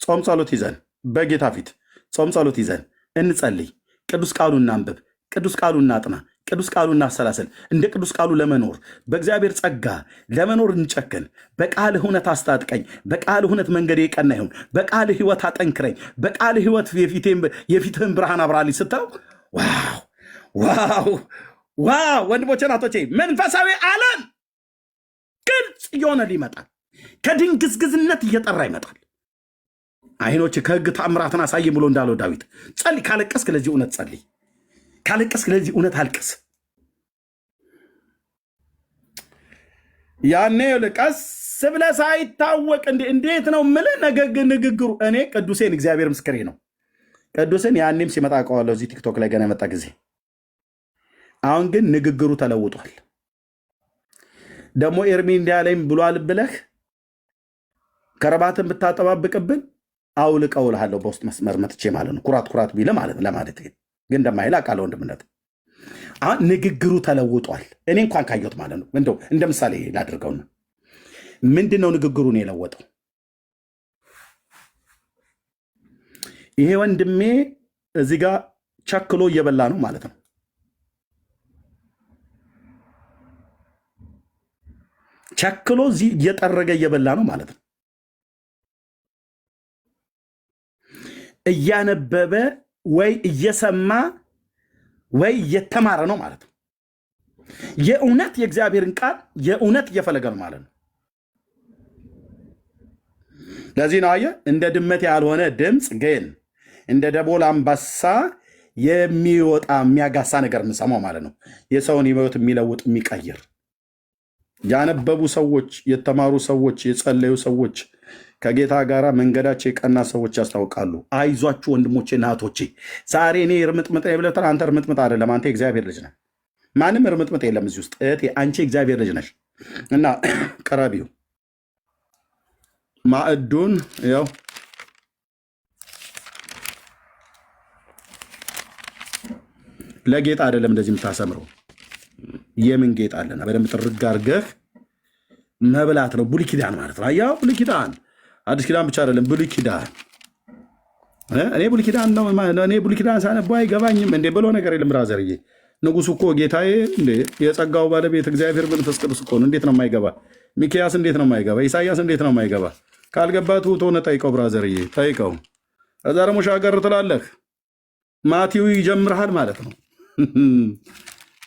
C: ጾም ጸሎት ይዘን በጌታ ፊት ጾም ጸሎት ይዘን እንጸልይ፣ ቅዱስ ቃሉ እናንብብ፣ ቅዱስ ቃሉ እናጥና፣ ቅዱስ ቃሉ እናሰላሰል። እንደ ቅዱስ ቃሉ ለመኖር በእግዚአብሔር ጸጋ ለመኖር እንጨክን። በቃልህ እውነት አስታጥቀኝ፣ በቃልህ እውነት መንገዴ የቀና ይሁን፣ በቃልህ ሕይወት አጠንክረኝ፣ በቃልህ ሕይወት የፊትህን ብርሃን አብራልኝ ስትለው ዋው! ወንድሞቼ ናቶቼ መንፈሳዊ ዓለም ግልጽ እየሆነ ይመጣል። ከድንግዝግዝነት እየጠራ ይመጣል። አይኖች ከሕግ ተአምራትን አሳይም ብሎ እንዳለው ዳዊት ጸልይ። ካለቀስክ ለዚህ እውነት ጸልይ፣ ካለቀስክ ለዚህ እውነት አልቅስ። ያኔ ቀስ ብለህ ሳይታወቅ እንዴት ነው የምልህ ንግግሩ። እኔ ቅዱሴን እግዚአብሔር ምስክሬ ነው፣ ቅዱስን ያኔም ሲመጣ አውቀዋለሁ እዚህ ቲክቶክ ላይ ገና የመጣ ጊዜ። አሁን ግን ንግግሩ ተለውጧል። ደግሞ ኤርሚ እንዲያለኝ ብሏል ብለህ ከረባትን ብታጠባብቅብን አውልቀውልሃለሁ በውስጥ መስመር መጥቼ ማለት ነው። ኩራት ቢለ ማለት ለማለት ግን እንደማይል አውቃለሁ ወንድምነት። አሁን ንግግሩ ተለውጧል። እኔ እንኳን ካየሁት ማለት ነው። እንደው እንደ ምሳሌ ላድርገው ነው። ምንድን ነው ንግግሩን የለወጠው? ይሄ ወንድሜ እዚህ ጋር ቸክሎ እየበላ ነው ማለት ነው። ቸክሎ እዚህ እየጠረገ እየበላ ነው ማለት ነው። እያነበበ ወይ እየሰማ ወይ እየተማረ ነው ማለት ነው። የእውነት የእግዚአብሔርን ቃል የእውነት እየፈለገ ነው ማለት ነው። ለዚህ ነው አየህ፣ እንደ ድመት ያልሆነ ድምፅ ግን እንደ ደቦል አንበሳ የሚወጣ የሚያጋሳ ነገር የምንሰማው ማለት ነው። የሰውን ሕይወት የሚለውጥ የሚቀይር ያነበቡ ሰዎች፣ የተማሩ ሰዎች፣ የጸለዩ ሰዎች ከጌታ ጋር መንገዳቸው የቀና ሰዎች ያስታውቃሉ። አይዟችሁ ወንድሞቼ እናቶቼ። ዛሬ እኔ እርምጥምጥ ብለህ አንተ እርምጥምጥ አይደለም፣ አንተ የእግዚአብሔር ልጅ ነህ። ማንም እርምጥምጥ የለም እዚህ ውስጥ። እህቴ አንቺ የእግዚአብሔር ልጅ ነሽ እና ቅረቢው ማዕዱን ያው ለጌጥ አይደለም እንደዚህ የምታሰምረው። የምን ጌጥ አለና በደንብ ጥርግ አድርገህ መብላት ነው። ብሉይ ኪዳን ማለት ነው። ያው ብሉይ ኪዳን አዲስ ኪዳን ብቻ አይደለም፣ ብሉይ ኪዳን። እኔ ብሉይ ኪዳን ነው እኔ ብሉይ ኪዳን ሳነባ አይገባኝም እንዴ ብሎ ነገር የለም። ብራዘርዬ ንጉሱ እኮ ጌታዬ እንዴ የጸጋው ባለቤት እግዚአብሔር መንፈስ ቅዱስ እኮ ነው። እንዴት ነው የማይገባ? ሚክያስ እንዴት ነው የማይገባ? ኢሳያስ እንዴት ነው የማይገባ? ካልገባት ሆነ ጠይቀው፣ ብራዘርዬ ጠይቀው። እዛ ደግሞ ሻገር ትላለህ። ማቲው ይጀምርሃል ማለት ነው።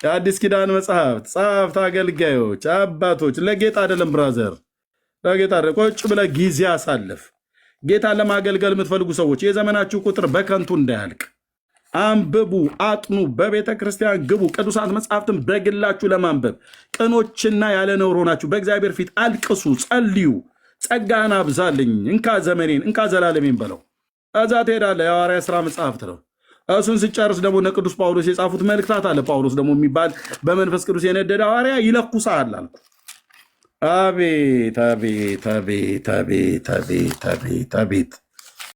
C: የአዲስ ኪዳን መጽሐፍት ጸሐፍት፣ አገልጋዮች፣ አባቶች ለጌጥ አይደለም ብራዘር፣ ለጌጥ አይደለም። ቁጭ ብለህ ጊዜ አሳልፍ። ጌታን ለማገልገል የምትፈልጉ ሰዎች የዘመናችሁ ቁጥር በከንቱ እንዳያልቅ አንብቡ፣ አጥኑ፣ በቤተ ክርስቲያን ግቡ። ቅዱሳት መጽሐፍትን በግላችሁ ለማንበብ ቅኖችና ያለ ነውር ሆናችሁ በእግዚአብሔር ፊት አልቅሱ፣ ጸልዩ። ጸጋህን አብዛልኝ፣ እንካ ዘመኔን፣ እንካ ዘላለሜን በለው። እዛ ትሄዳለህ። የሐዋርያት ሥራ መጽሐፍት ነው። እሱን ሲጨርስ ደግሞ እነ ቅዱስ ጳውሎስ የጻፉት መልእክታት አለ። ጳውሎስ ደግሞ የሚባል በመንፈስ ቅዱስ የነደደ ሐዋርያ ይለኩሳል አልኩ። አቤት አቤት አቤት አቤት አቤት አቤት አቤት!